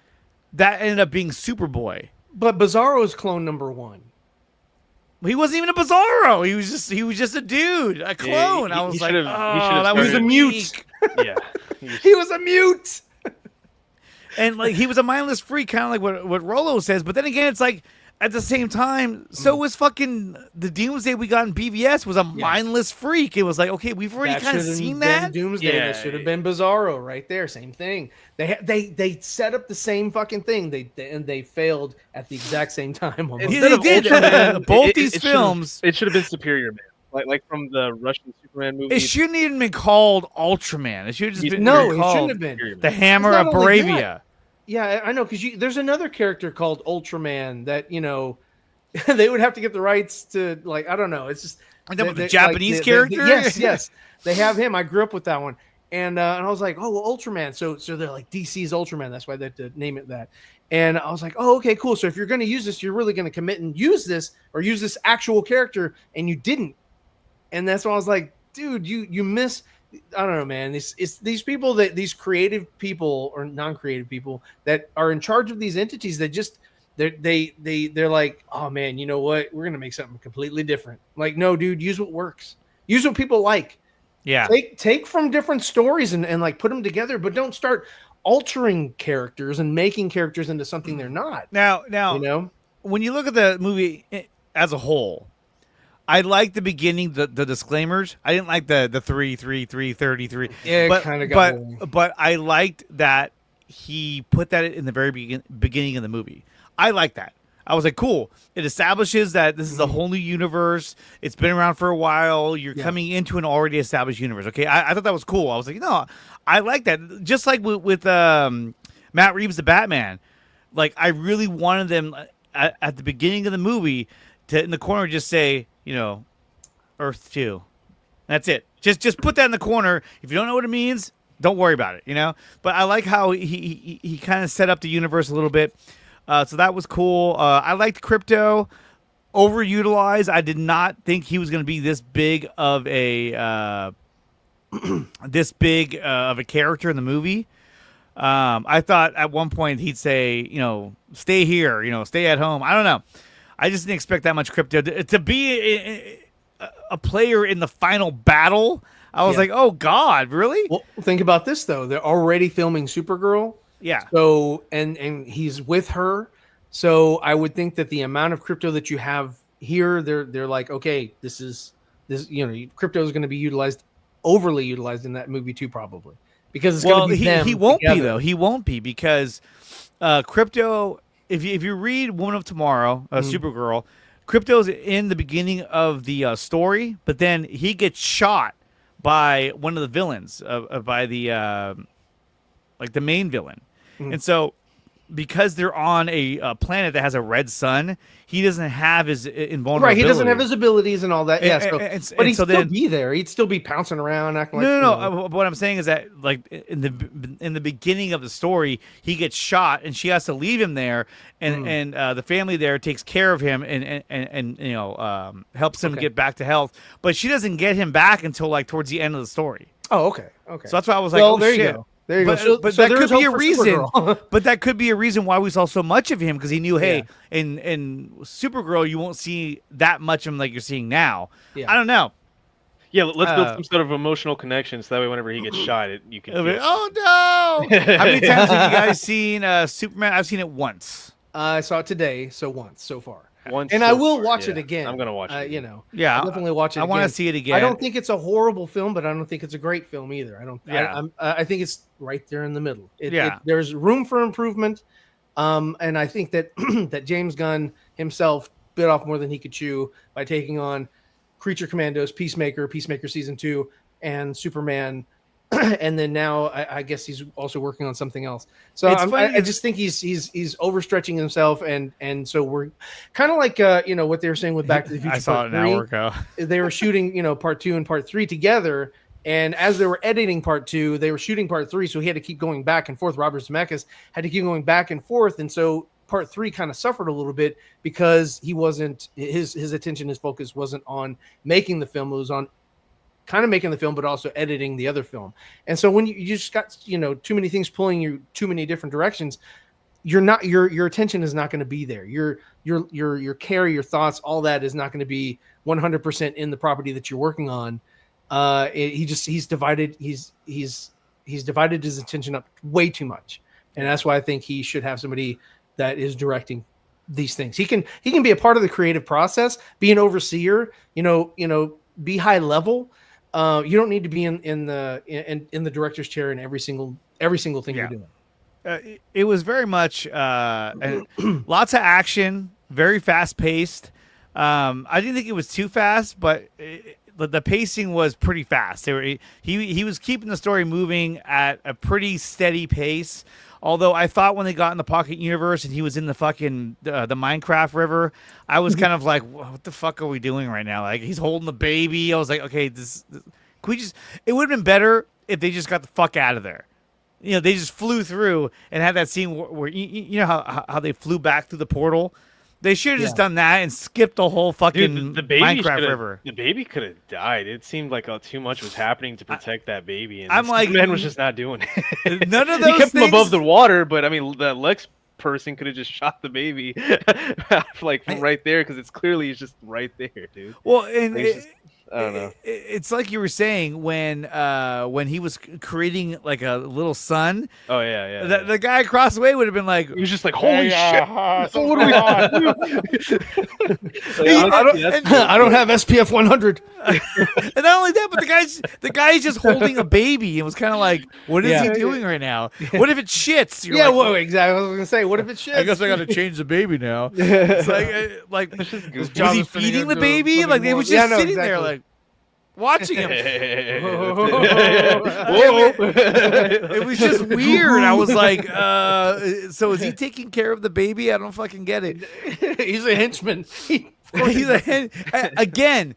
that ended up being Superboy. But Bizarro is clone number 1. He wasn't even a Bizarro. He was just a dude, a clone. I was like, that was a mute. Yeah, he was a mute. And he was a mindless freak, kind of like what Rolo says. But then again, it's like at the same time, so was fucking the Doomsday we got in BVS was a mindless freak. It was like, okay, we've already kind of seen that. Doomsday. Yeah. That should have been Bizarro right there. Same thing. They set up the same fucking thing. They failed at the exact same time. Almost. They did. Both these films. It should have been Superior Man, like from the Russian Superman movie. It shouldn't even been called Ultraman. It should have just been it called shouldn't have been the Hammer of Bravia. Yeah, I know, because there's another character called Ultraman that they would have to get the rights to, like, I don't know. It's just the Japanese character. Yes, they have him. I grew up with that one, and I was like, oh, well, Ultraman. So they're like DC's Ultraman. That's why they had to name it that. And I was like, oh, okay, cool. So if you're going to use this, you're really going to commit and use this actual character, and you didn't. And that's why I was like, dude, you miss. I don't know, man. It's these people these creative people or non-creative people that are in charge of these entities that just they're like, oh man, you know what? We're gonna make something completely different. Like, no, dude, use what works. Use what people like. Yeah. Take from different stories and like put them together, but don't start altering characters and making characters into something they're not. Now, when you look at the movie as a whole, I like the beginning, the disclaimers. I didn't like the 3, 3, 3, 33. Yeah, it kind of got boring. But I liked that he put that in the very beginning of the movie. I like that. I was like, cool. It establishes that this is a whole new universe. It's been around for a while. You're coming into an already established universe. Okay, I thought that was cool. I was like, no, I like that. Just like with Matt Reeves, the Batman. Like, I really wanted them at the beginning of the movie to, in the corner, just say, Earth 2. That's it. Just put that in the corner. If you don't know what it means, don't worry about it, But I like how he kind of set up the universe a little bit. So that was cool. I liked Crypto. Overutilized. I did not think he was going to be this big of a character in the movie. I thought at one point he'd say, stay here, stay at home. I don't know. I just didn't expect that much Crypto to be a player in the final battle. I was like, oh God, really? Well, think about this though. They're already filming Supergirl. Yeah. So and he's with her. So I would think that the amount of Crypto that you have here, they're like, okay, this Crypto is going to be overly utilized in that movie too, probably, because it's going to be them he won't together. be though. He won't be because Crypto. If you read Woman of Tomorrow, Supergirl, Crypto's in the beginning of the story, but then he gets shot by one of the villains, by the the main villain, and so because they're on a planet that has a red sun, he doesn't have his invulnerability. Right, he doesn't have his abilities and all that. Yeah, but he'd so still be there. He'd still be pouncing around, acting no. What I'm saying is that, like, in the beginning of the story, he gets shot, and she has to leave him there, and the family there takes care of him and helps him get back to health. But she doesn't get him back until like towards the end of the story. Oh, okay. So that's why I was like, well, oh there shit. you go. There you go. But that could be a reason. But that could be a reason why we saw so much of him, because he knew, hey, in Supergirl you won't see that much of him like you're seeing now. Yeah. I don't know. Yeah, let's build some sort of emotional connection, so that way whenever he gets shot, you can. Oh no! How many times have you guys seen Superman? I've seen it once. I saw it today, so once so far. And I will watch it again. I'm gonna watch it. Yeah, I'll definitely watch it. I want to see it again. I don't think it's a horrible film, but I don't think it's a great film either. I think it's right there in the middle. There's room for improvement, and I think that that James Gunn himself bit off more than he could chew by taking on Creature Commandos, Peacemaker Season 2, and Superman. And then now I guess he's also working on something else. So I just think he's overstretching himself, and so we're kind of like what they were saying with Back to the Future. I saw it an hour ago. They were shooting part 2 and part 3 together, and as they were editing part 2, they were shooting part 3, so he had to keep going back and forth. Robert Zemeckis had to keep going back and forth, and so part 3 kind of suffered a little bit because he wasn't his attention, his focus wasn't on making the film. It was on kind of making the film, but also editing the other film. And so when you just got, too many things pulling you too many different directions, your attention is not going to be there. Your care, your thoughts, all that is not going to be 100% in the property that you're working on. He's divided his attention up way too much. And that's why I think he should have somebody that is directing these things. He can be a part of the creative process, be an overseer, be high level. You don't need to be in the director's chair in every single thing you're doing. It was very much lots of action, very fast paced. I didn't think it was too fast, but the pacing was pretty fast. He was keeping the story moving at a pretty steady pace. Although I thought when they got in the Pocket Universe and he was in the fucking the Minecraft river, I was kind of like, what the fuck are we doing right now? Like, he's holding the baby. I was like, okay, this can we just? It would have been better if they just got the fuck out of there. They just flew through and had that scene where you know how they flew back through the portal. They should have just done that and skipped the whole fucking Minecraft river. The baby could have died. It seemed like too much was happening to protect that baby. And I'm like, man was just not doing it. None of those he kept things... him above the water, but I mean, the Lex person could have just shot the baby like from right there because it's clearly just right there, dude. Well, and I don't know. It's like you were saying when he was creating like a little son. Oh yeah. The guy across the way would have been like, he was just like, holy shit! What are we doing? I don't have SPF 100. And not only that, but the guy's just holding a baby and was kind of like, what is he doing right now? What if it shits? You're well, exactly. I was gonna say, what if it shits? I guess I got to change the baby now. It's like was he feeding the baby? Like they was just sitting there like. Watching him. It was just weird. I was like, so is he taking care of the baby? I don't fucking get it. He's a henchman. Again,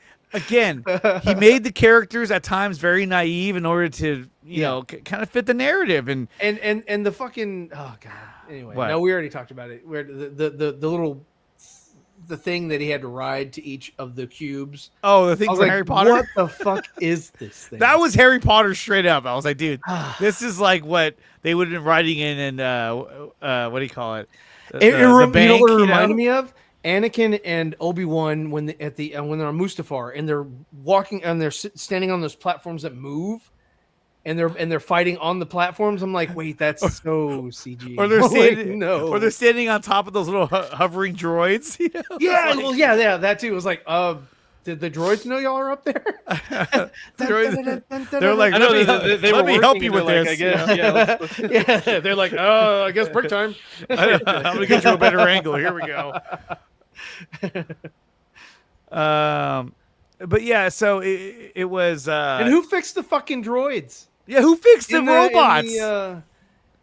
he made the characters at times very naive in order to, kind of fit the narrative. And the fucking, oh God. Anyway, what? No, we already talked about it. Where the little... the thing that he had to ride to each of the cubes. Oh, the thing from Harry Potter? What the fuck is this thing? That was Harry Potter straight up. I was like, dude, this is like what they would have been writing in what do you call it? You know what it reminded me of? Anakin and Obi-Wan when they're on Mustafar and they're walking and they're standing on those platforms that move. And they're fighting on the platforms. I'm like, wait, that's so CG. Or they're standing, or they're standing on top of those little hovering droids. Yeah, well, yeah, that too. It was like, did the droids know y'all are up there? They're like, I know let me help you with this. I guess. Yeah, they're like, I guess break time. I'm gonna get you a better angle. Here we go. But yeah, so it was. And who fixed the fucking droids? Yeah, who fixed the robots?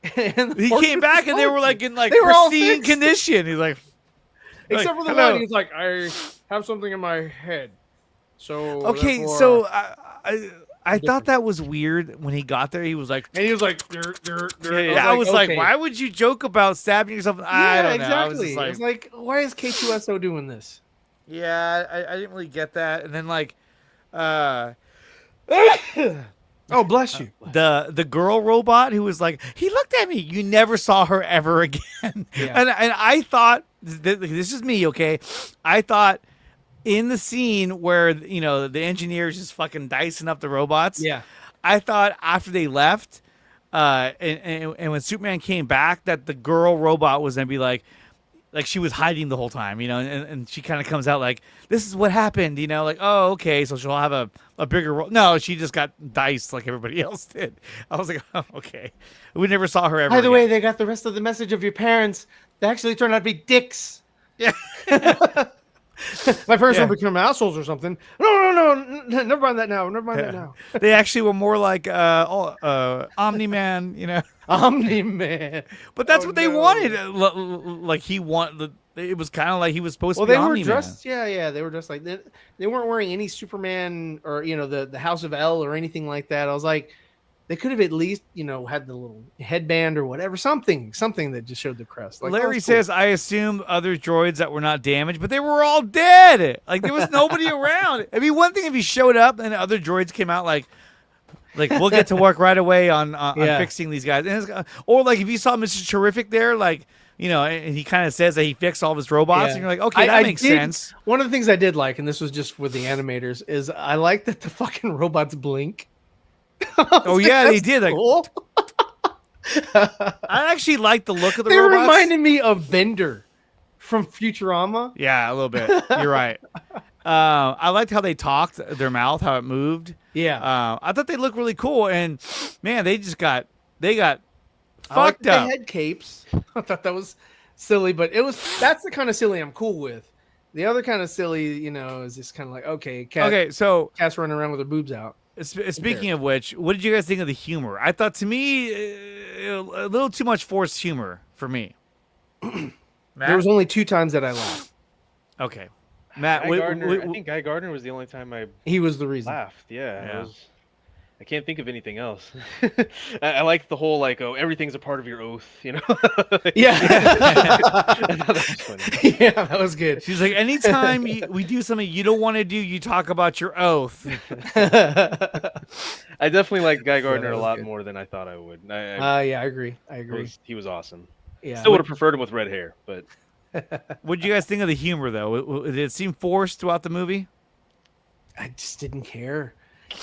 He came back and they were like in like pristine condition. He's like, except for the one, he's like, I have something in my head. So okay, so I thought that was weird when he got there. He was like, and he was like, I was like, why would you joke about stabbing yourself? I don't know. Exactly. I was like, why is K2SO doing this? Yeah, I didn't really get that. And then like, oh, bless you. The girl robot who was like, he looked at me. You never saw her ever again. Yeah. And I thought, this is me, okay? I thought in the scene where, the engineers just fucking dicing up the robots. Yeah. I thought after they left, and when Superman came back, that the girl robot was going to be like she was hiding the whole time, and she kind of comes out like, this is what happened, like, oh, okay, so she'll have a bigger role. No, she just got diced like everybody else did. I was like, oh, okay. We never saw her ever. By the way, they got the rest of the message of your parents. They actually turned out to be dicks. Yeah. My parents will become assholes or something. No. Never mind that now. They actually were more like Omni-Man, Omni-Man. But that's what they wanted. Like he wanted. It was kind of like he was supposed to be Omni-Man. They were dressed. Yeah. They were dressed like that. They weren't wearing any Superman or the House of L or anything like that. I was like, they could have at least had the little headband or whatever, something that just showed the crest. Like, Larry says, I assumed other droids that were not damaged, but they were all dead. Like there was nobody around. I mean, one thing if he showed up and other droids came out like we'll get to work right away on fixing these guys, or like if you saw Mr. Terrific there, like. And he kind of says that he fixed all of his robots, and you're like, okay, that makes sense. One of the things I did like, and this was just with the animators, is I like that the fucking robots blink. Oh yeah, they did. Like, cool. I actually like the look of the robots. robots. They reminded me of Bender from Futurama. Yeah, a little bit. You're right. I liked how they talked, their mouth, how it moved. Yeah. I thought they looked really cool, and man, they got I like fucked that up. they had capes. I thought that was silly, but that's the kind of silly I'm cool with. The other kind of silly, is just kind of like, okay, So cat's running around with her boobs out. speaking of which, what did you guys think of the humor? I thought, to me, a little too much forced humor for me. There was only 2 times that I laughed. Okay. Matt, I think Guy Gardner was the only time I He was the reason. laughed. Yeah. Yeah. I can't think of anything else. I like the whole everything's a part of your oath, Yeah. I thought that was funny. Yeah, that was good. She's like, anytime we do something you don't want to do, you talk about your oath. I definitely like Guy Gardner that a was lot good. more than I thought I would. Yeah, I agree. He was awesome. Yeah. Still would have preferred him with red hair, but What did you guys think of the humor, though? Did it seem forced throughout the movie? I just didn't care.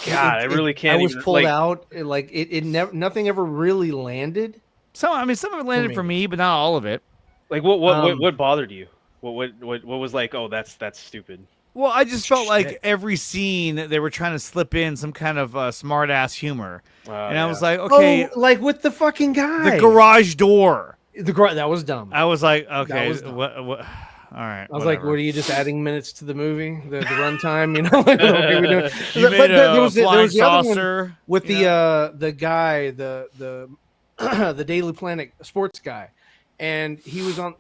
God, I really can't. I was even, pulled out. Nothing ever really landed. Some of it landed for me, but not all of it. Like what bothered you? What was like? Oh, that's stupid. Well, I just felt like every scene they were trying to slip in some kind of smart ass humor, and I was like, okay, like with the fucking guy, the garage door. That was dumb. I was like, okay, was dumb. what? All right. I was like, whatever. what are you just adding minutes to the movie, the runtime? Okay, we do. You made there a was flying the other one saucer with the guy, the the Daily Planet sports guy, and he was on.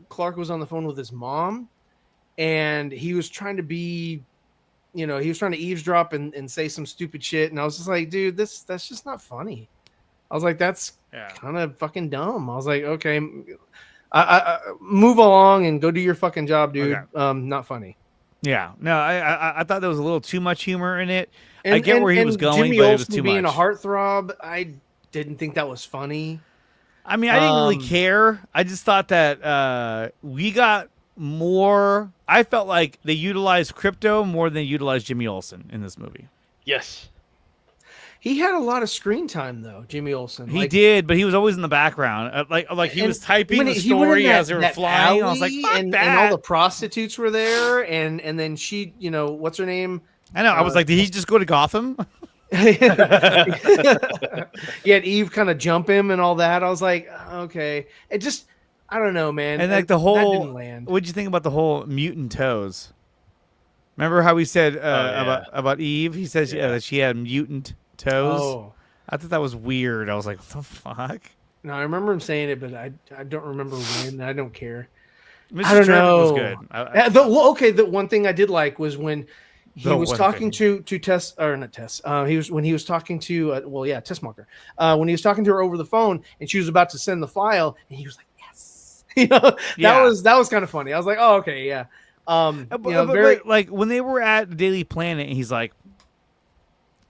Clark was on the phone with his mom, and he was trying to be, he was trying to eavesdrop and say some stupid shit, and I was just like, dude, that's just not funny. I was like, that's kind of fucking dumb. I was like, okay, I move along and go do your fucking job, dude. Okay. Not funny. Yeah, no, I thought there was a little too much humor in it. And, I get where he was going, Jimmy but it Olsen was too being much. a heartthrob, I didn't think that was funny. I mean, I didn't really care. I just thought that we got more. I felt like they utilized Crypto more than they utilized Jimmy Olsen in this movie. Yes. He had a lot of screen time though, Jimmy Olsen. He did, but he was always in the background. Like he was typing the story as they were flying. I was like, fuck and that. And all the prostitutes were there, and then she, what's her name? I know. I was like, did he just go to Gotham? You had Eve kind of jump him and all that. I was like, okay. It just, I don't know, man. And like the that whole, didn't land. what'd you think about the whole mutant toes? Remember how we said about Eve? He says that she had mutant toes. Oh. I thought that was weird. I was like, what the fuck? No, I remember him saying it, but I don't remember when. I don't care. Mr. I don't Trevor know. was good. The one thing I did like was when he was talking to Tess, or not Tess. When he was talking to Tessmacher. When he was talking to her over the phone, and she was about to send the file, and he was like, "Yes," that was kind of funny. I was like, "Oh, okay, yeah." But like when they were at the Daily Planet, and he's like,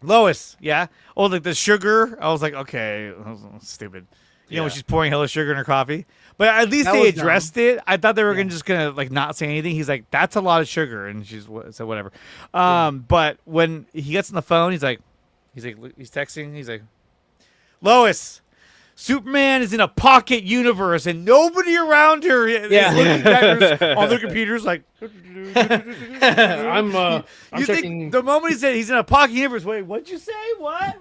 Lois, yeah. Oh, like the sugar. I was like, okay, stupid. You know when she's pouring hella sugar in her coffee. But at least they addressed it. I thought they were gonna like not say anything. He's like, that's a lot of sugar, and she's said whatever. But when he gets on the phone, he's texting. He's like, Lois, Superman is in a pocket universe, and nobody around her is looking back on their computers like. I'm you checking. think the moment he said he's in a pocket universe, wait, what'd you say? What?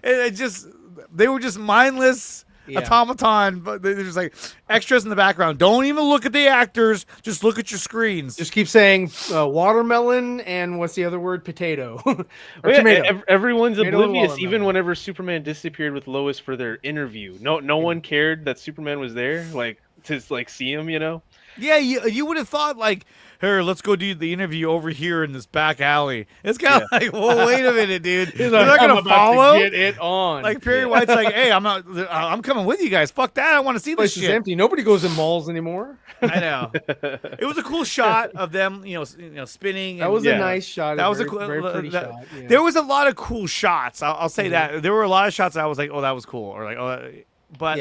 And it just, they were just mindless automaton, but they're just like extras in the background. Don't even look at the actors. Just look at your screens. Just keep saying watermelon and what's the other word? Potato. Or tomato. Everyone's Tomato oblivious. Even whenever Superman disappeared with Lois for their interview, no one cared that Superman was there, like to see him. Yeah, you would have thought like, here, let's go do the interview over here in this back alley. It's kind of like, well, wait a minute, dude. You're not gonna follow. Get it on. Like Perry White's like, hey, I'm coming with you guys. Fuck that. I want to see this Place shit. is empty. Nobody goes in malls anymore. I know. It was a cool shot of them, spinning. That was a nice shot. That was very pretty shot. Yeah. There was a lot of cool shots. I'll say that there were a lot of shots that I was like, oh, that was cool, or like, oh, but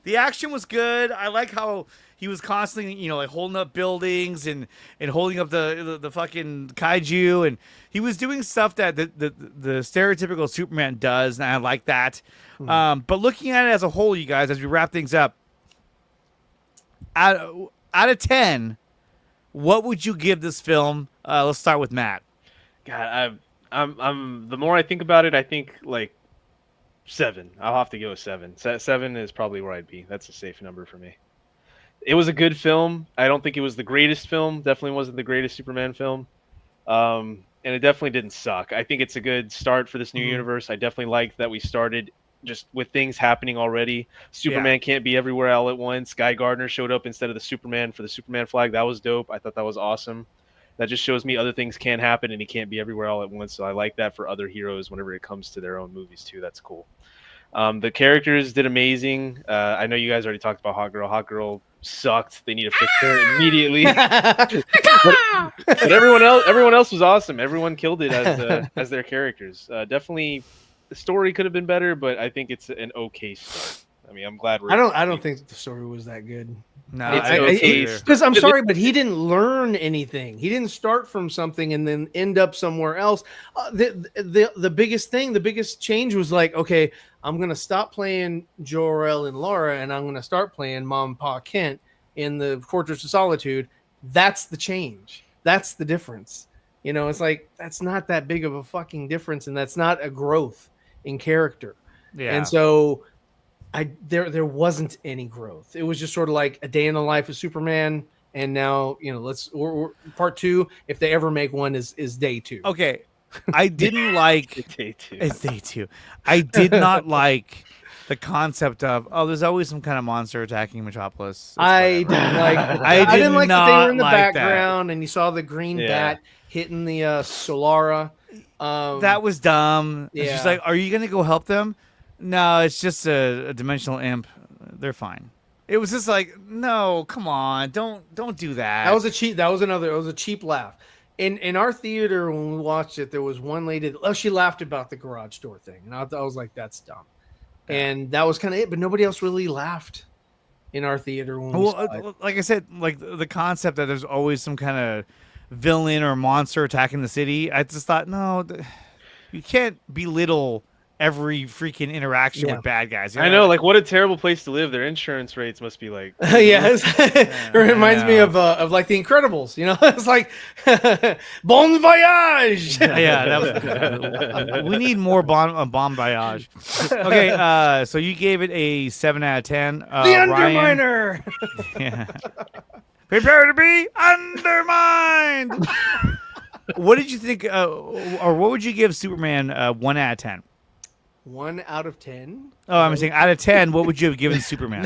the action was good. I like how he was constantly, like holding up buildings and holding up the fucking kaiju, and he was doing stuff that the stereotypical Superman does, and I like that. But looking at it as a whole, you guys, as we wrap things up, out of 10, what would you give this film? Let's start with Matt. God, I'm. The more I think about it, I think like 7. I'll have to go with 7. 7 is probably where I'd be. That's a safe number for me. It was a good film. I don't think it was the greatest film. Definitely wasn't the greatest Superman film. And it definitely didn't suck. I think it's a good start for this new universe. I definitely liked that we started just with things happening already. Superman can't be everywhere all at once. Guy Gardner showed up instead of the Superman for the Superman flag. That was dope. I thought that was awesome. That just shows me other things can happen and he can't be everywhere all at once. So I like that for other heroes whenever it comes to their own movies too. That's cool. The characters did amazing. I know you guys already talked about Hot Girl. Hot Girl sucked. They need to fix her immediately. but everyone else was awesome. Everyone killed it as their characters. Definitely, the story could have been better, but I think it's an okay start. I mean, I'm glad we're. I don't think the story was that good. No, Because I'm sorry, but he didn't learn anything. He didn't start from something and then end up somewhere else. The biggest change was like, okay, I'm gonna stop playing Jor-El and Laura, and I'm gonna start playing Mom and Pa Kent in the Fortress of Solitude. That's the change. That's the difference. You know, it's like that's not that big of a fucking difference, and that's not a growth in character. Yeah. And so there wasn't any growth. It was just sort of like a day in the life of Superman, and now we're part 2. If they ever make one, is day 2. Okay, I didn't like Day 2. It's day 2. I did not like the concept of there's always some kind of monster attacking Metropolis. I didn't like. I didn't like that they were in the background, and you saw the green bat hitting the Solara. That was dumb. Yeah. She's like, "Are you gonna go help them?" No, it's just a dimensional imp. They're fine. It was just like, no, come on, don't do that. That was a cheap. That was another. It was a cheap laugh. In our theater when we watched it, there was one lady. She laughed about the garage door thing, and I was like, that's dumb. And that was kind of it. But nobody else really laughed in our theater when we saw it. Like I said, like the concept that there's always some kind of villain or monster attacking the city. I just thought, no, you can't belittle every freaking interaction with bad guys. I know, like what a terrible place to live. Their insurance rates must be like. Yes, it reminds me of like The Incredibles. You know, it's like Bon Voyage. Yeah, that was, we need more Bon Voyage. Okay, so you gave it a 7 out of 10. The Underminer. Yeah. Prepare to be undermined. What did you think, or what would you give Superman 1 out of 10? 1 out of 10. Oh, I'm saying out of 10, what would you have given Superman?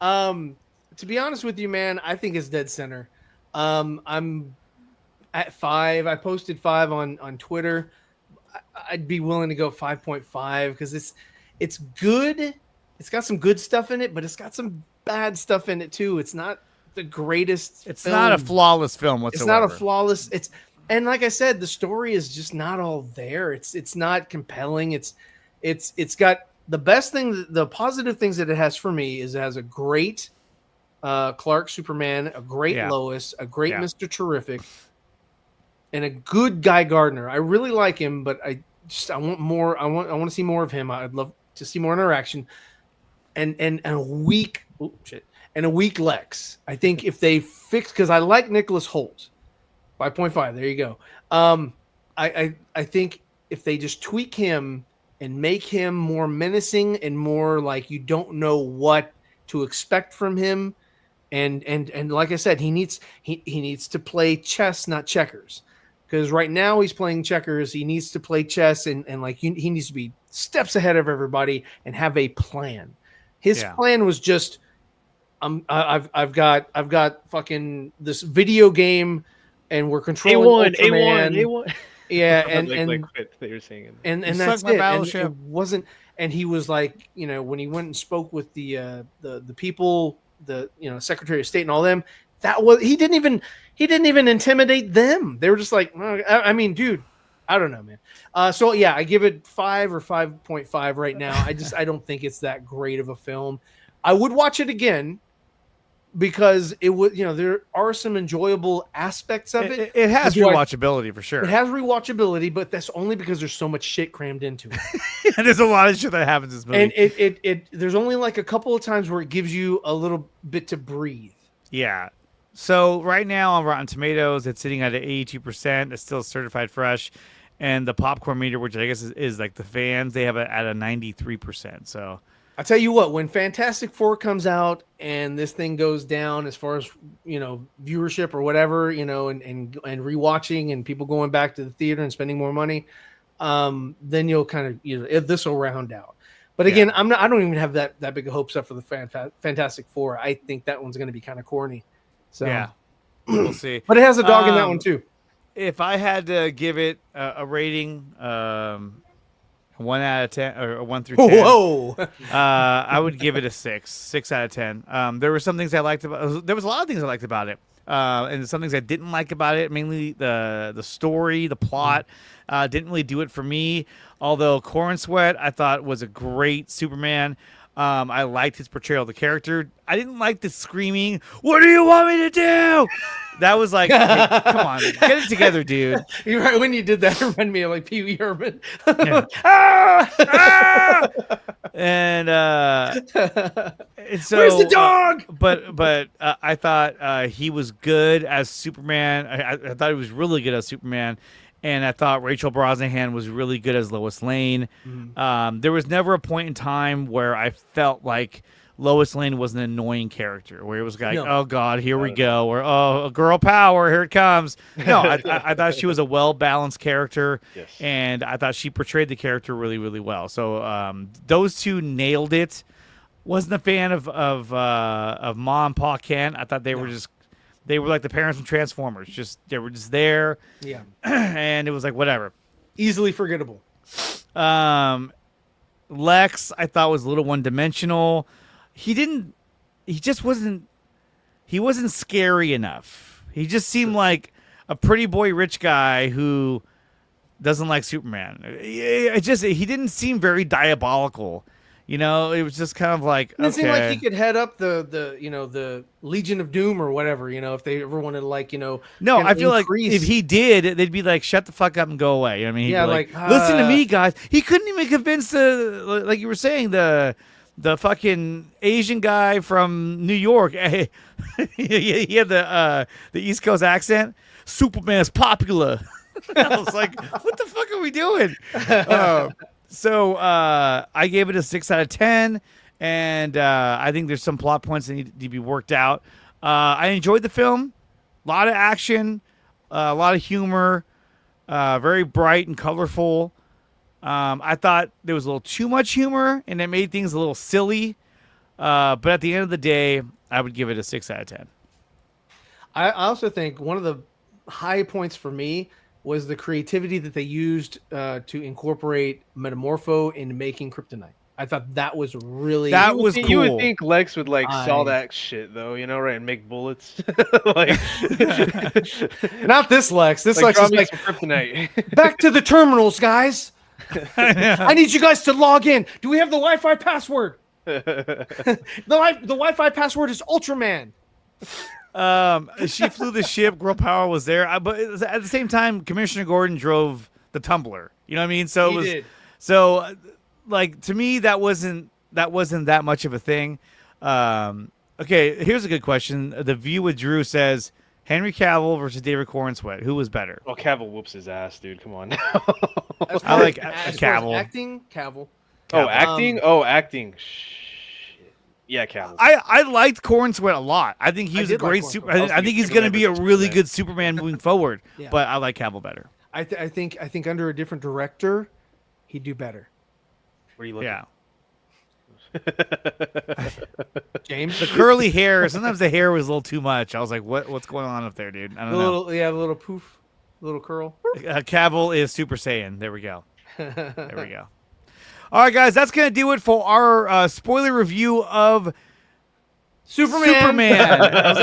To be honest with you, man, I think it's dead center. I'm at 5. I posted 5 on Twitter. I'd be willing to go 5.5 because it's good. It's got some good stuff in it, but it's got some bad stuff in it too. It's not the greatest. It's not a flawless film whatsoever. It's not a flawless. And like I said, the story is just not all there. It's not compelling. It's got the best thing, the positive things that it has for me is it has a great Clark Superman, a great Lois, a great Mr. Terrific, and a good Guy Gardner. I really like him, but I want more. I want to see more of him. I'd love to see more interaction, and a weak Lex. I think if they fix, because I like Nicholas Hoult, 5.5. There you go. I think if they just tweak him and make him more menacing and more like you don't know what to expect from him, and like I said, he needs to play chess, not checkers, because right now he's playing checkers. He needs to play chess, and like he needs to be steps ahead of everybody and have a plan. His plan was just, I've got fucking this video game, and we're controlling A1. Yeah, and they were saying, and that's it. And it wasn't. And he was like, when he went and spoke with the people, Secretary of State and all them, he didn't even intimidate them. They were just like, I mean, dude, I don't know, man. So yeah, I give it 5 or 5.5 right now. I don't think it's that great of a film. I would watch it again, because it would, there are some enjoyable aspects of it. It has rewatchability for sure. It has rewatchability, but that's only because there's so much shit crammed into it. And there's a lot of shit that happens in this movie. And there's only like a couple of times where it gives you a little bit to breathe. Yeah. So right now on Rotten Tomatoes, it's sitting at 82%. It's still certified fresh, and the popcorn meter, which I guess is like the fans, they have it at a 93%. So I tell you what, when Fantastic Four comes out and this thing goes down as far as viewership or whatever, and rewatching and people going back to the theater and spending more money, then you'll kind of this will round out. But again, I don't even have that big of hopes up for the Fantastic Four. I think that one's going to be kind of corny. So yeah, we'll see. But it has a dog in that one too. If I had to give it a rating, 1 out of 10 or 1 through 10. Whoa! I would give it a 6 out of 10. There were some things I liked about. There was a lot of things I liked about it, and some things I didn't like about it. Mainly the story, the plot, didn't really do it for me. Although Corn Sweat, I thought was a great Superman. I liked his portrayal of the character. I didn't like the screaming, "What do you want me to do?" That was like, hey, come on, get it together, dude. You're right. When you did that, it reminded me of like Pee Wee Herman. Yeah. And so, where's the dog? But I thought he was good as Superman. I thought he was really good as Superman. And I thought Rachel Brosnahan was really good as Lois Lane. There was never a point in time where I felt like Lois Lane was an annoying character, where it was like, oh, God, here we go. Or, oh, girl power, here it comes. No, I thought she was a well-balanced character, and I thought she portrayed the character really, really well. So those two nailed it. Wasn't a fan of Ma and Pa Kent. I thought they were just... They were like the parents from Transformers. They were just there. Yeah. And it was like, whatever. Easily forgettable. Lex, I thought, was a little one-dimensional. He wasn't scary enough. He just seemed like a pretty boy rich guy who doesn't like Superman. He didn't seem very diabolical. It was just kind of like, it seemed like he could head up the Legion of Doom or whatever, if they ever wanted to No, I feel like if he did, they'd be like, shut the fuck up and go away. I mean, he'd be like, listen to me, guys. He couldn't even convince like you were saying, the fucking Asian guy from New York. He had the East Coast accent. Superman's popular. I was like, what the fuck are we doing? So I gave it a 6 out of 10, and I think there's some plot points that need to be worked out. I enjoyed the film. A lot of action, a lot of humor, very bright and colorful. I thought there was a little too much humor, and it made things a little silly. But at the end of the day, I would give it a 6 out of 10. I also think one of the high points for me was the creativity that they used to incorporate Metamorpho into making Kryptonite. I thought that was really cool. You would think Lex would saw that shit though, right, and make bullets. Not this Lex. This Lex is like Kryptonite. Back to the terminals, guys. I need you guys to log in. Do we have the Wi-Fi password? The Wi-Fi password is Ultraman. She flew the ship. Girl power was there, but at the same time, Commissioner Gordon drove the tumbler. You know what I mean? So he did. So, like, to me, that wasn't that much of a thing. Okay, here's a good question. The View with Drew says Henry Cavill versus David Cornsweet. Who was better? Well, Cavill whoops his ass, dude. Come on. I like Cavill. Acting, Cavill. Acting. Acting. Yeah, Cavill. I liked Cornsweet a lot. I think he was a great super. I think he's going to be a really good Superman moving forward. Yeah. But I like Cavill better. I think under a different director, he'd do better. Where are you looking? Yeah. James, the curly hair. Sometimes the hair was a little too much. I was like, what's going on up there, dude? I don't know. The little poof, little curl. Cavill is Super Saiyan. There we go. All right, guys, that's going to do it for our spoiler review of Superman. I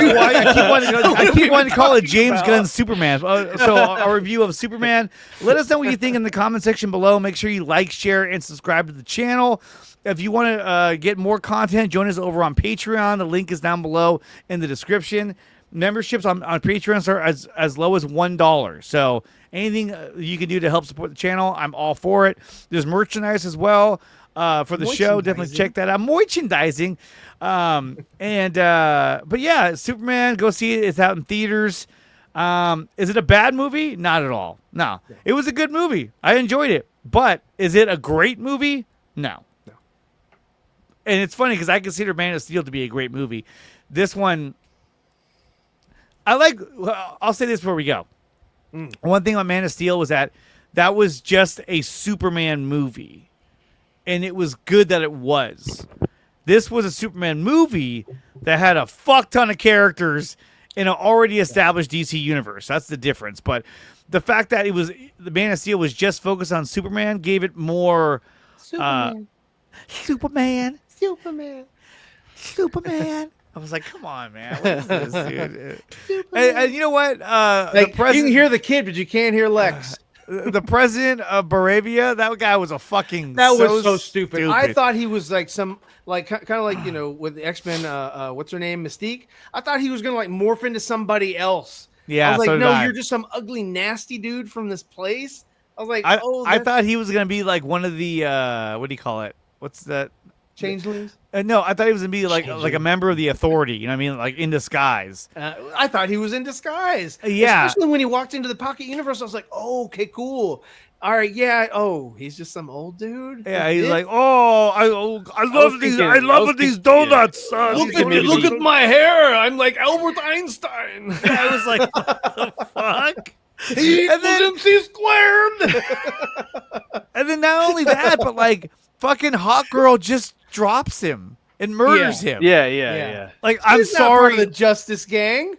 keep wanting to call it James Gunn's Superman. So our review of Superman. Let us know what you think in the comment section below. Make sure you like, share, and subscribe to the channel. If you want to get more content, join us over on Patreon. The link is down below in the description. Memberships on Patreon are as low as $1. So anything you can do to help support the channel, I'm all for it. There's merchandise as well. for the show. Definitely check that out. Merchandising. But yeah, Superman, go see it. It's out in theaters. Is it a bad movie? Not at all. No. It was a good movie. I enjoyed it. But is it a great movie? No. And it's funny because I consider Man of Steel to be a great movie. This one, I'll say this before we go. One thing on Man of Steel was that was just a Superman movie. And it was good that it was. This was a Superman movie that had a fuck ton of characters in an already established DC universe. That's the difference. But the fact that the Man of Steel was just focused on Superman gave it more Superman. I was like, come on, man. What is this, dude? And you know what? You can hear the kid, but you can't hear Lex. The president of Baravia, that guy was a fucking. That was so stupid. I thought he was like some, like kind of like with the X-Men. What's her name, Mystique? I thought he was gonna like morph into somebody else. Yeah, I was like, no, you're just some ugly, nasty dude from this place. I was like, I thought he was gonna be like one of the what do you call it? What's that? Changelings? No, I thought he was gonna be like a member of the Authority. You know what I mean? Like in disguise. I thought he was in disguise. Yeah, especially when he walked into the Pocket Universe, I was like, oh, okay, cool. All right, yeah. Oh, he's just some old dude. Yeah, he's like, I love these donuts. Look at my hair. I'm like Albert Einstein. I was like, what the fuck? And then MC squared. And then not only that, but like fucking Hawk Girl just drops him and murders him. Yeah. Like, I'm sorry, the Justice Gang.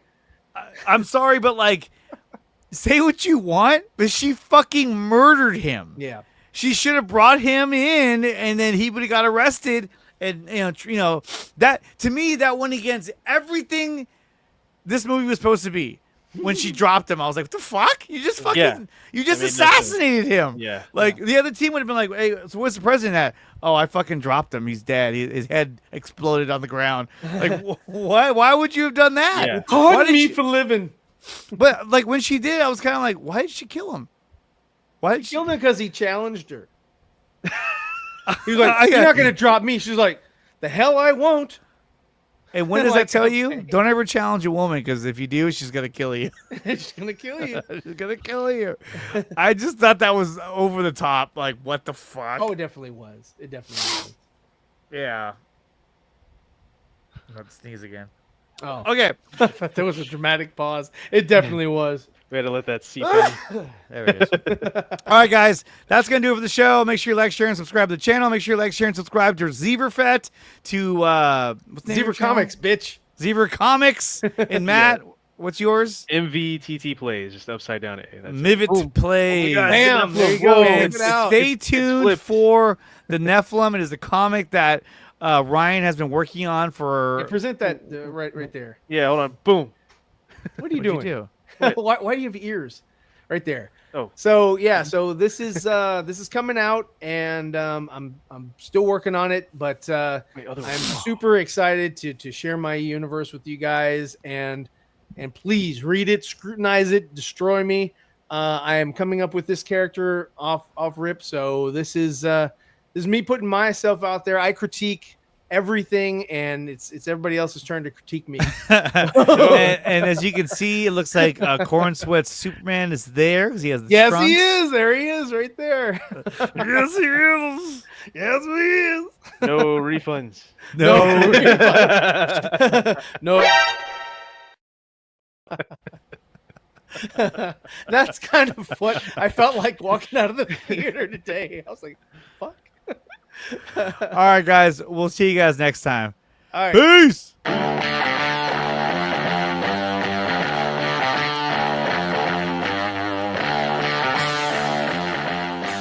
I'm sorry, but like, say what you want, but she fucking murdered him. Yeah, she should have brought him in, and then he would have got arrested. And you know that, to me, that went against everything this movie was supposed to be. When she dropped him, I was like, what the fuck? You just fucking, you just assassinated him. Yeah. Like, the other team would have been like, hey, so what's the president at? Oh, I fucking dropped him. He's dead. His head exploded on the ground. Like, why would you have done that? Yeah. Pardon me for living. But, like, when she did, I was kind of like, why did she kill him? Why did she killed him? Because he challenged her. He was like, you're not going to drop me. She's like, the hell I won't. And when does that tell you? Don't ever challenge a woman, because if you do, she's gonna kill you. She's gonna kill you. She's gonna kill you. I just thought that was over the top. Like, what the fuck? Oh, it definitely was. Yeah. I'm about to sneeze again. Oh, okay. I thought there was a dramatic pause. It definitely was. We had to let that seep in. There it is. All right, guys. That's going to do it for the show. Make sure you like, share, and subscribe to the channel. Make sure you like, share, and subscribe to Zeverfett, to what's the name Zever Comics, bitch. Zever Comics. And Matt, what's yours? MVTT Plays, just upside down. Mivit Plays. Bam, there you go. And stay tuned for the Nephilim. It is a comic that Ryan has been working on for... present that right there. Yeah, hold on. Boom. What are you doing? Do? Why do you have ears? Right there. Oh. So yeah, so this is coming out, and I'm still working on it, but I'm super excited to share my universe with you guys, and please read it, scrutinize it, destroy me. I am coming up with this character off rip, so this is me putting myself out there. I critique everything, and it's everybody else's turn to critique me. and as you can see, it looks like Corn Sweat's Superman is there because he has the trunks. He is. There he is, right there. Yes, he is. Yes, he is. No refunds. No refunds. No. That's kind of what I felt like walking out of the theater today. I was like, fuck. All right, guys. We'll see you guys next time. All right. Peace.